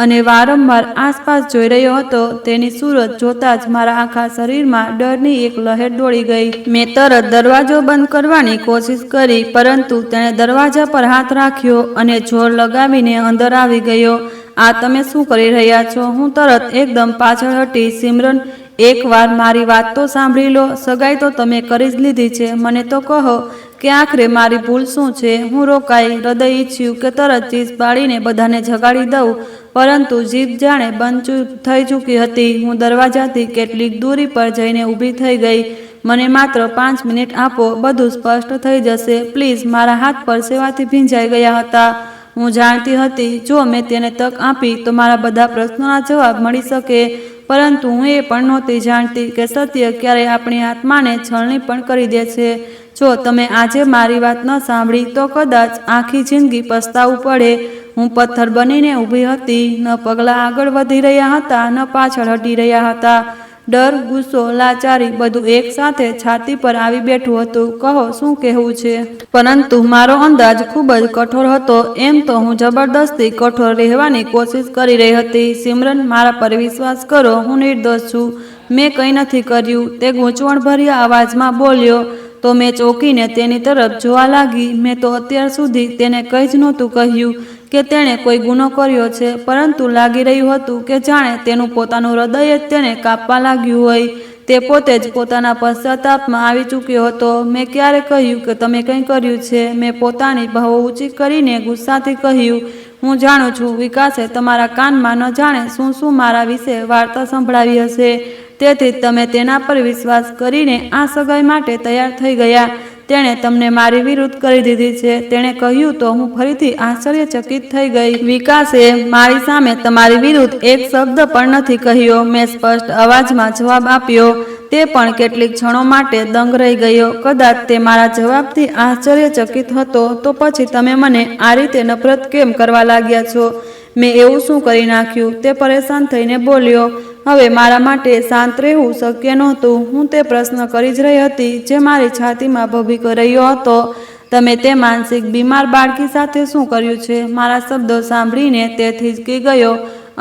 અને વારંવાર આસપાસ જોઈ રહ્યો હતો. તેની સુરત જોતાં જ મારા આખા શરીરમાં ડરની એક લહેર દોડી ગઈ. મેં તરત દરવાજો બંધ કરવાની કોશિશ કરી, પરંતુ તેણે દરવાજા પર હાથ રાખ્યો અને જોર લગાવીને અંદર આવી ગયો. આ તમે શું કરી રહ્યા છો? હું તરત એકદમ પાછળ હટી. સિમરન, એકવાર મારી વાત તો સાંભળી લો. સગાઈ તો તમે કરી જ લીધી છે. મને તો કહો કે આખરે મારી ભૂલ શું છે? હું રોકાઈ. હૃદય ઈચ્છ્યું કે તરત ચીસ પાડીને બધાને જગાડી દઉં, પરંતુ જીભ જાણે બંધ થઈ ચૂકી હતી. હું દરવાજાથી કેટલીક દૂરી પર જઈને ઊભી થઈ ગઈ. મને માત્ર 5 મિનિટ આપો, બધું સ્પષ્ટ થઈ જશે. પ્લીઝ. મારા હાથ પર સેવાથી ભીંજાઈ ગયા હતા. હું જાણતી હતી જો મેં તેને તક આપી તો મારા બધા પ્રશ્નોના જવાબ મળી શકે, પરંતુ હું એ પણ નહોતી જાણતી કે સત્ય ક્યારેય આપણી આત્માને છલણી પણ કરી દે છે. જો તમે આજે મારી વાત ન સાંભળી તો કદાચ આખી જિંદગી પસ્તાવું પડે. હું પથ્થર બનીને ઊભી હતી. ન પગલાં આગળ વધી રહ્યા હતા, ન પાછળ હટી રહ્યા હતા. ડર, ગુસ્સો, લાચારી બધું એક સાથે છાતી પર આવી બેઠું હતું. કહો, શું કહેવું છે? પરંતુ મારો અંદાજ ખૂબ જ કઠોર હતો. એમ તો હું જબરદસ્તી કઠોર રહેવાની કોશિશ કરી રહી હતી. સિમરન, મારા પર વિશ્વાસ કરો. હું નિર્દોષ છું. મેં કંઈ નથી કર્યું. તે ગૂંચવણભર્યા અવાજમાં બોલ્યો. તો મેં ચોંકીને તેની તરફ જોવા લાગી. મેં તો અત્યાર સુધી તેને કંઈ જ નહોતું કહ્યું કે તેણે કોઈ ગુનો કર્યો છે, પરંતુ લાગી રહ્યું હતું કે જાણે તેનું પોતાનું હૃદય જ તેને કાપવા લાગ્યું હોય. તે પોતે જ પોતાના પશ્ચાતાપમાં આવી ચૂક્યો હતો. મેં ક્યારે કહ્યું કે તમે કંઈ કર્યું છે? મેં પોતાની બહુ ઊંચી કરીને ગુસ્સાથી કહ્યું. હું જાણું છું વિકાસે તમારા કાનમાં ન જાણે શું શું મારા વિશે વાર્તા સંભળાવી હશે, તેથી તમે તેના પર વિશ્વાસ કરીને આ સગાઈ માટે તૈયાર થઈ ગયા. તેણે તમને મારી વિરુદ્ધ કરી દીધી છે, તેણે કહ્યું તો હું ફરીથી આશ્ચર્યચકિત થઈ ગઈ. વિકાસે મારી સામે તમારી વિરુદ્ધ એક શબ્દ પણ નથી કહ્યો. મેં સ્પષ્ટ અવાજમાં જવાબ આપ્યો. તે પણ કેટલીક ક્ષણો માટે દંગ રહી ગયો. કદાચ તે મારા જવાબથી આશ્ચર્યચકિત હતો. તો પછી તમે મને આ રીતે નફરત કેમ કરવા લાગ્યા છો? મેં એવું શું કરી નાખ્યું? તે પરેશાન થઈને બોલ્યો. હવે મારા માટે શાંત રહેવું શક્ય નહોતું. હું તે પ્રશ્ન કરી જ રહી હતી જે મારી છાતીમાં ભભીકો રહ્યો હતો. તમે તે માનસિક બીમાર બાળકી સાથે શું કર્યું છે? મારા શબ્દો સાંભળીને તે થીજકી ગયો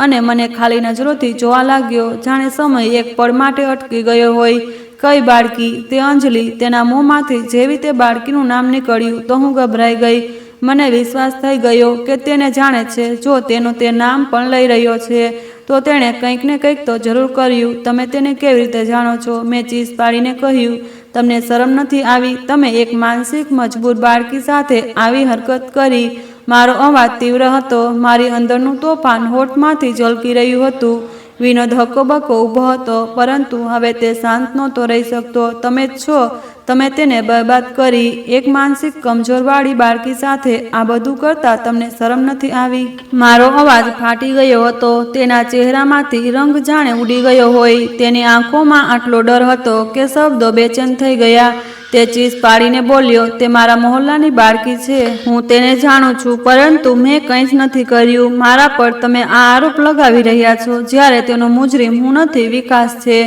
અને મને ખાલી નજરોથી જોવા લાગ્યો, જાણે સમય એક પળ માટે અટકી ગયો હોય. કઈ બાળકી? તે અંજલિ. તેના મોંમાંથી જેવી તે બાળકીનું નામ નીકળ્યું તો હું ગભરાઈ ગઈ. મને વિશ્વાસ થઈ ગયો કે તેને જાણે છે. જો તેનું તે નામ પણ લઈ રહ્યો છે તો તેણે કંઈક ને કંઈક તો જરૂર કર્યું. તમે તેને કેવી રીતે જાણો છો? મેં ચીસ પાડીને કહ્યું. તમને શરમ નથી આવી? તમે એક માનસિક મજબૂર બાળકી સાથે આવી હરકત કરી. મારો અવાજ તીવ્ર હતો. મારી અંદરનું તોફાન હોઠમાંથી ઝલકી રહ્યું હતું. વિનોદ હક્કોબક્કો ઊભો હતો, પરંતુ હવે તે શાંત નહોતો રહી શકતો. તમે જ છો તમે તેને બરબાદ કરી. એક માનસિક કમજોરવાળી બાળકી સાથે આ બધું કરતા તમને શરમ નથી આવી? મારો અવાજ ફાટી ગયો હતો. તેના ચહેરામાંથી રંગ જાણે ઉડી ગયો હોય. તેની આંખોમાં આટલો ડર હતો કે શબ્દો બેચેન થઈ ગયા. તે ચીસ પાડીને બોલ્યો, તે મારા મહોલ્લાની બાળકી છે. હું તેને જાણું છું, પરંતુ મેં કંઈ જ નથી કર્યું. મારા પર તમે આ આરોપ લગાવી રહ્યા છો, જ્યારે તેનો મુજરીમ હું નથી, વિકાસ છે.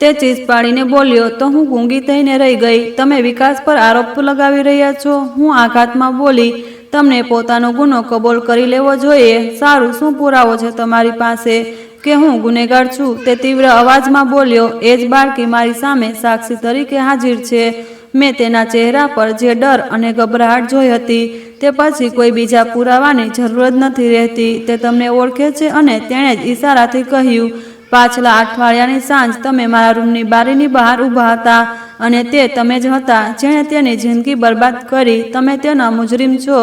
તે ચીસ પાડીને બોલ્યો તો હું ગૂંગી થઈને રહી ગઈ. તમે વિકાસ પર આરોપ લગાવી રહ્યા છો? હું આઘાતમાં બોલી, તમને પોતાનો ગુનો કબૂલ કરી લેવો જોઈએ. સારું, શું પુરાવો છે તમારી પાસે કે હું ગુનેગાર છું? તે તીવ્ર અવાજમાં બોલ્યો. એ જ બાળકી મારી સામે સાક્ષી તરીકે હાજર છે. મેં તેના ચહેરા પર જે ડર અને ગભરાહટ જોઈ હતી, તે પછી કોઈ બીજા પુરાવાની જરૂર જ નથી રહેતી. તે તમને ઓળખે છે. અને તેણે જ ઈશારાથી કહ્યું, પાછલા અઠવાડિયાની સાંજ તમે મારા રૂમની બારીની બહાર ઊભા હતા અને તે તમે જ હતા જેણે તેની જિંદગી બરબાદ કરી. તમે તેના મુજરીમ છો.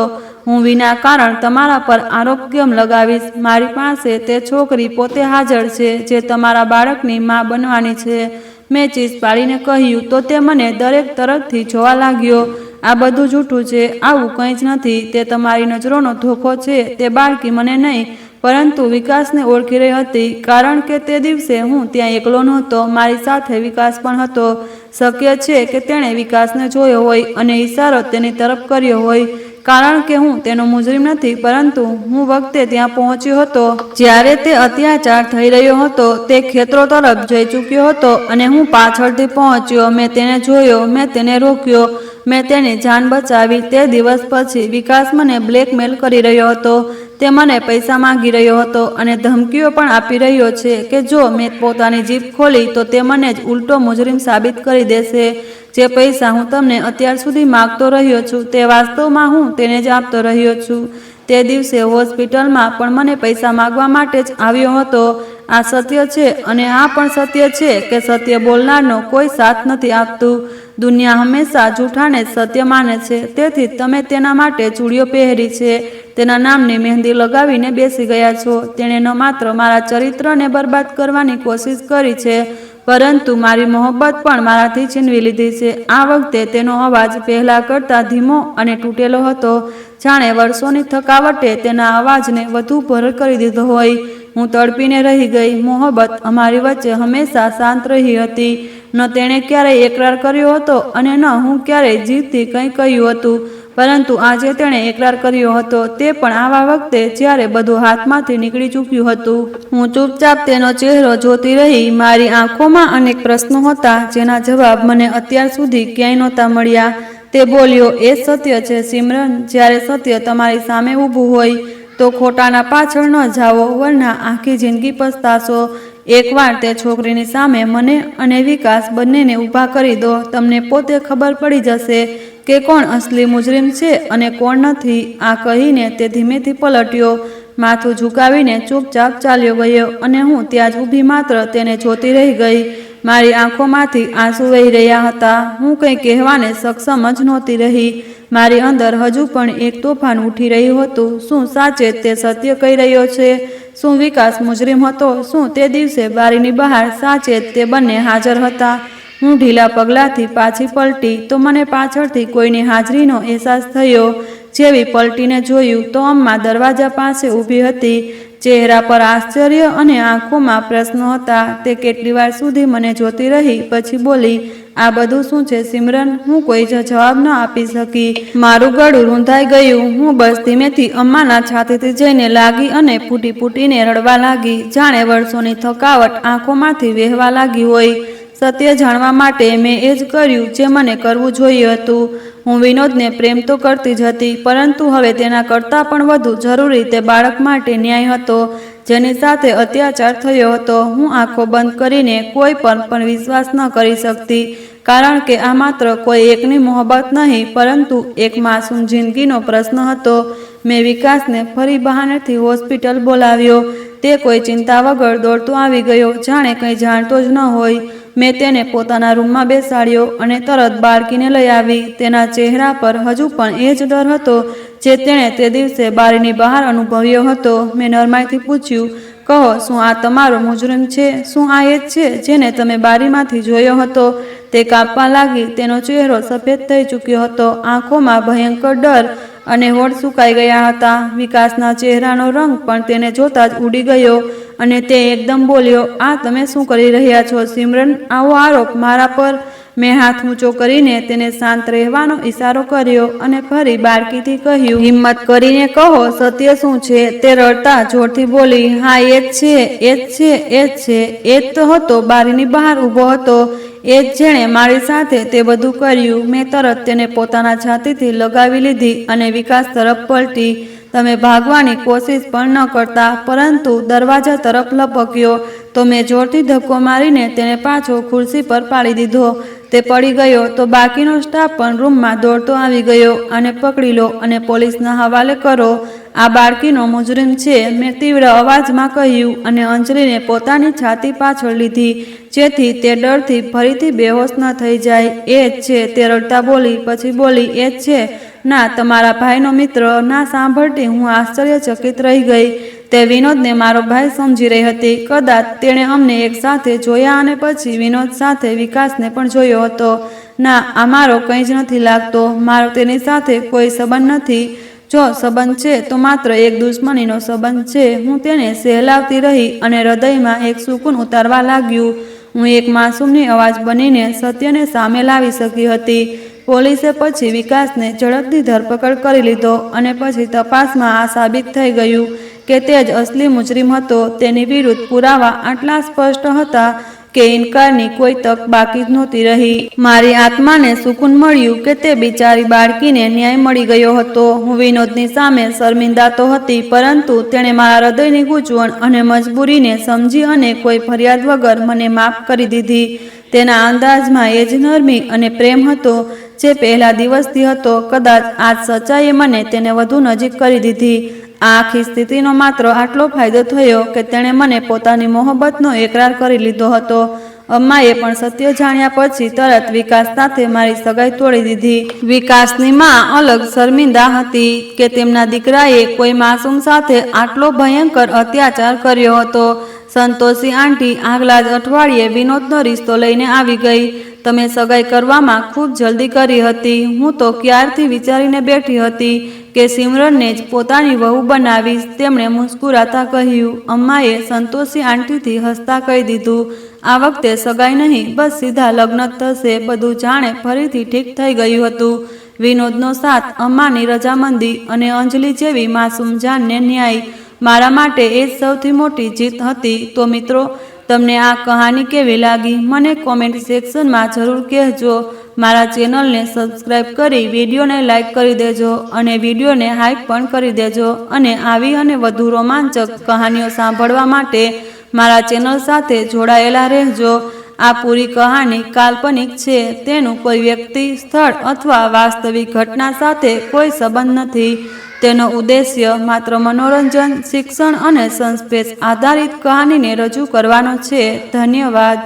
હું વિના કારણ તમારા પર આરોપ કેમ લગાવીશ? મારી પાસે તે છોકરી પોતે હાજર છે જે તમારા બાળકની માં બનવાની છે. મેં ચીસ પાડીને કહ્યું તો તે મને દરેક તરફથી જોવા લાગ્યો. આ બધું જૂઠું છે. આવું કંઈ જ નથી. તે તમારી નજરોનો ધોખો છે. તે બાળકી મને નહીં, પરંતુ વિકાસને ઓળખી રહી હતી, કારણ કે તે દિવસે હું ત્યાં એકલો નહોતો. મારી સાથે વિકાસ પણ હતો. શક્ય છે કે તેણે વિકાસને જોયો હોય અને ઈશારો તેની તરફ કર્યો હોય, કારણ કે હું તેનો મુજરીમ નથી, પરંતુ હું વખતે ત્યાં પહોંચ્યો હતો જ્યારે તે અત્યાચાર થઈ રહ્યો હતો. તે ખેતરો તરફ જઈ ચૂક્યો હતો અને હું પાછળથી પહોંચ્યો. મેં તેને જોયો, મેં તેને રોક્યો, મેં તેની જાન બચાવી. તે દિવસ પછી વિકાસ મને બ્લેકમેલ કરી રહ્યો હતો. તે મને પૈસા માંગી રહ્યો હતો અને ધમકીઓ પણ આપી રહ્યો છે કે જો મેં પોતાની જીભ ખોલી તો તે મને જ ઉલટો મુજરીમ સાબિત કરી દેશે. જે પૈસા હું તમને અત્યાર સુધી માગતો રહ્યો છું, તે વાસ્તવમાં હું તેને જ આપતો રહ્યો છું. તે દિવસે હોસ્પિટલમાં પણ મને પૈસા માગવા માટે જ આવ્યો હતો. આ સત્ય છે અને આ પણ સત્ય છે કે સત્ય બોલનારનો કોઈ સાથ નથી આપતું. દુનિયા હંમેશા જૂઠાને સત્ય માને છે. તેથી તમે તેના માટે ચૂડીઓ પહેરી છે, તેના નામની મહેંદી લગાવીને બેસી ગયા છો. તેણે ન માત્ર મારા ચરિત્રને બરબાદ કરવાની કોશિશ કરી છે, પરંતુ મારી મોહબ્બત પણ મારાથી છીનવી લીધી છે. આ વખતે તેનો અવાજ પહેલા કરતાં ધીમો અને તૂટેલો હતો, જાણે વર્ષોની થકાવટે તેના અવાજને વધુ ભર કરી દીધો હોય. હું તડપીને રહી ગઈ. મોહબ્બત અમારી વચ્ચે હંમેશા શાંત રહી હતી. ન તેણે ક્યારેય એકરાર કર્યો હતો અને ન હું ક્યારેય જીદથી કંઈ કહ્યું હતું, પરંતુ આજે તેણે એકરાર કર્યો હતો. તે પણ આવા વખતે જ્યારે બધું હાથમાંથી નીકળી ચૂક્યું હતું. હું ચૂપચાપ તેનો ચહેરો જોતી રહી. મારી આંખોમાં અનેક પ્રશ્નો હતા જેના જવાબ મને અત્યાર સુધી ક્યાંય નહોતા મળ્યા. તે બોલ્યો, એ સત્ય છે સિમરન. જ્યારે સત્ય તમારી સામે ઊભું હોય તો ખોટાના પાછળ ન જાઓ, વરના આખી જિંદગી પસ્તાશો. એકવાર તે છોકરીની સામે મને અને વિકાસ બંનેને ઊભા કરી દો. તમને પોતે ખબર પડી જશે કે કોણ અસલી મુજરીમ છે અને કોણ નથી. આ કહીને તે ધીમેથી પલટ્યો, માથું ઝુકાવીને ચૂપચાપ ચાલ્યો ગયો અને હું ત્યાં જ ઊભી માત્ર તેને જોતી રહી ગઈ. મારી આંખોમાંથી આંસુ વહી રહ્યા હતા. હું કંઈ કહેવાને સક્ષમ જ નહોતી રહી. મારી અંદર હજુ પણ એક તોફાન ઉઠી રહ્યું હતું. શું સાચે તે સત્ય કહી રહ્યો છે? શું વિકાસ મુજરીમ હતો? શું તે દિવસે બારીની બહાર સાચે તે બંને હાજર હતા? હું ઢીલા પગલાંથી પાછી પલટી તો મને પાછળથી કોઈની હાજરીનો અહેસાસ થયો. જેવી પલટીને જોયું તો અમ્મા દરવાજા પાસે ઊભી હતી. ચહેરા પર આશ્ચર્ય અને આંખોમાં પ્રશ્નો હતા. તે કેટલી વાર સુધી મને જોતી રહી, પછી બોલી, આ બધું શું છે સિમરન? હું કોઈ જવાબ ન આપી શકી. મારું ગળું રૂંધાઈ ગયું. હું બસ ધીમેથી અમ્માના છાતીથી જઈને લાગી અને ફૂટી ફૂટીને રડવા લાગી, જાણે વર્ષોની થકાવટ આંખોમાંથી વહેવા લાગી હોય. સત્ય જાણવા માટે મેં એ જ કર્યું જે મને કરવું જોઈએ હતું. હું વિનોદને પ્રેમ તો કરતી જ હતી, પરંતુ હવે તેના કરતાં પણ વધુ જરૂરી તે બાળક માટે ન્યાય હતો જેની સાથે અત્યાચાર થયો હતો. હું આંખો બંધ કરીને કોઈ પર પણ વિશ્વાસ ન કરી શકતી, કારણ કે આ માત્ર કોઈ એકની મોહબ્બત નહીં, પરંતુ એક માસૂમ જિંદગીનો પ્રશ્ન હતો. મેં વિકાસને ફરી બહાનેથી હોસ્પિટલ બોલાવ્યો. તે કોઈ ચિંતા વગર દોડતો આવી ગયો, જાણે કંઈ જાણતો જ ન હોય. મેં તેને પોતાના રૂમમાં બેસાડ્યો અને તરત બાળકીને લઈ આવી. તેના ચહેરા પર હજુ પણ એ જ ડર હતો જે તેણે તે દિવસે બારીની બહાર અનુભવ્યો હતો. મેં નરમાઈથી પૂછ્યું, કહો, શું આ તમારો મુજરીમ છે? શું આ એ જ છે જેને તમે બારીમાંથી જોયો હતો? તે કાપવા લાગી. તેનો ચહેરો સફેદ થઈ ચૂક્યો હતો, આંખોમાં ભયંકર ડર અને હોઠ સુકાઈ ગયા હતા. વિકાસના ચહેરાનો રંગ પણ તેને જોતા જ ઉડી ગયો અને તે એકદમ બોલ્યો, આ તમે શું કરી રહ્યા છો સિમરન? આવો આરોપ મારા પર? મેં હાથ ઊંચો કરીને તેને શાંત રહેવાનો ઈશારો કર્યો અને ફરી બારકીથી કહ્યું, હિંમત કરીને કહો, સત્ય શું છે? તે રડતા જોરથી બોલી, હા એ જ છે, એ જ છે, એ જ છે, એ જ તો હતો, બારીની બહાર ઊભો હતો, એ જ જેણે મારી સાથે તે બધું કર્યું. મેં તરત તેને પોતાના છાતીથી લગાવી લીધી અને વિકાસ તરફ પલટી. તમે ભાગવાની કોશિશ પણ ન કરતા, પરંતુ દરવાજા તરફ લપક્યો તો મેં જોરથી ધક્કો મારીને તેને પાછો ખુરશી પર પાડી દીધો. તે પડી ગયો તો બાકીનો સ્ટાફ પણ રૂમમાં દોડતો આવી ગયો અને પકડી લો અને પોલીસના હવાલે કરો. આ બાળકીનો મુજરિમ છે, મેં તીવ્ર અવાજમાં કહ્યું અને અંજલિને પોતાની છાતી પાછળ લીધી જેથી તે ડરથી ફરીથી બેહોશ ન થઈ જાય. એ જ છે, તે રડતા બોલી. પછી બોલી, એ જ છે? ના, તમારા ભાઈનો મિત્ર. ના સાંભળતી હું આશ્ચર્યચકિત રહી ગઈ. તે વિનોદને મારો ભાઈ સમજી રહી હતી. કદાચ તેણે અમને એક સાથે જોયા અને પછી વિનોદ સાથે વિકાસને પણ જોયો હતો. ના, આ મારો કંઈ જ નથી લાગતો. મારો તેની સાથે કોઈ સંબંધ નથી. જો સંબંધ છે તો માત્ર એક દુશ્મનીનો સંબંધ છે. હું તેને સહેલાવતી રહી અને હૃદયમાં એક સુકૂન ઉતારવા લાગ્યું. હું એક માસૂમની અવાજ બનીને સત્યને સામે લાવી શકી હતી. પોલીસે પછી વિકાસને ઝડપથી ધરપકડ કરી લીધો અને પછી તપાસમાં આ સાબિત થઈ ગયું કે તે જ અસલી મુજરિમ હતો. તેની વિરુદ્ધ પુરાવા આટલા સ્પષ્ટ હતા કે ઇનકારની કોઈ તક બાકી જ નહોતી રહી. મારી આત્માને સુકૂન મળ્યું કે તે બિચારી બાળકીને ન્યાય મળી ગયો હતો. હું વિનોદની સામે શર્મિંદા તો હતી, પરંતુ તેણે મારા હૃદયની ગૂંચવણ અને મજબૂરીને સમજી અને કોઈ ફરિયાદ વગર મને માફ કરી દીધી. તેના અંદાજમાં એ જ નરમી અને પ્રેમ હતો જે પહેલા દિવસથી હતો. કદાચ આજ સચ્ચાઈએ મને તેને વધુ નજીક કરી દીધી. આ આખી સ્થિતિનો માત્ર આટલો ફાયદો થયો કે તેણે મને પોતાની મોહબ્બતનો એકરાર કરી લીધો હતો. અમ્માએ પણ સત્ય જાણ્યા પછી તરત વિકાસ સાથે મારી સગાઈ તોડી દીધી. વિકાસની માં અલગ શર્મિંદા હતી કે તેમના દીકરાએ કોઈ માસૂમ સાથે આટલો ભયંકર અત્યાચાર કર્યો હતો. સંતોષી આંટી આગલા જ અઠવાડિયે વિનોદનો રિશ્તો લઈને આવી ગઈ. તમે સગાઈ કરવામાં ખૂબ જલ્દી કરી હતી. હું તો ક્યારથી વિચારીને બેઠી હતી કે સિમરનને જ પોતાની વહુ બનાવીશ. તેમણે મુસ્કુરાતા કહ્યું. અમ્માએ સંતોષી આંટીથી હસતા કહી દીધું, આ વખતે સગાઈ નહીં, બસ સીધા લગ્ન થશે. બધું જાણે ફરીથી ઠીક થઈ ગયું હતું. વિનોદનો સાથ, અમ્માની રજામંદી અને અંજલિ જેવી માસૂમ જાનને ન્યાય, મારા માટે એ જ સૌથી મોટી જીત હતી. તો મિત્રો, તમને આ કહાની કેવી લાગી મને કોમેન્ટ સેક્શનમાં જરૂર કહેજો. મારા ચેનલને સબસ્ક્રાઈબ કરી વિડીયોને લાઈક કરી દેજો અને વિડીયોને હાઈપ પણ કરી દેજો. અને આવી અને વધુ રોમાંચક કહાનીઓ સાંભળવા માટે મારા ચેનલ સાથે જોડાયેલા રહેજો. આ પૂરી કહાની કાલ્પનિક છે. તેનું કોઈ વ્યક્તિ, સ્થળ અથવા વાસ્તવિક ઘટના સાથે કોઈ સંબંધ નથી. તેનો ઉદ્દેશ્ય માત્ર મનોરંજન, શિક્ષણ અને સસ્પેન્સ આધારિત કહાનીને રજૂ કરવાનો છે. ધન્યવાદ.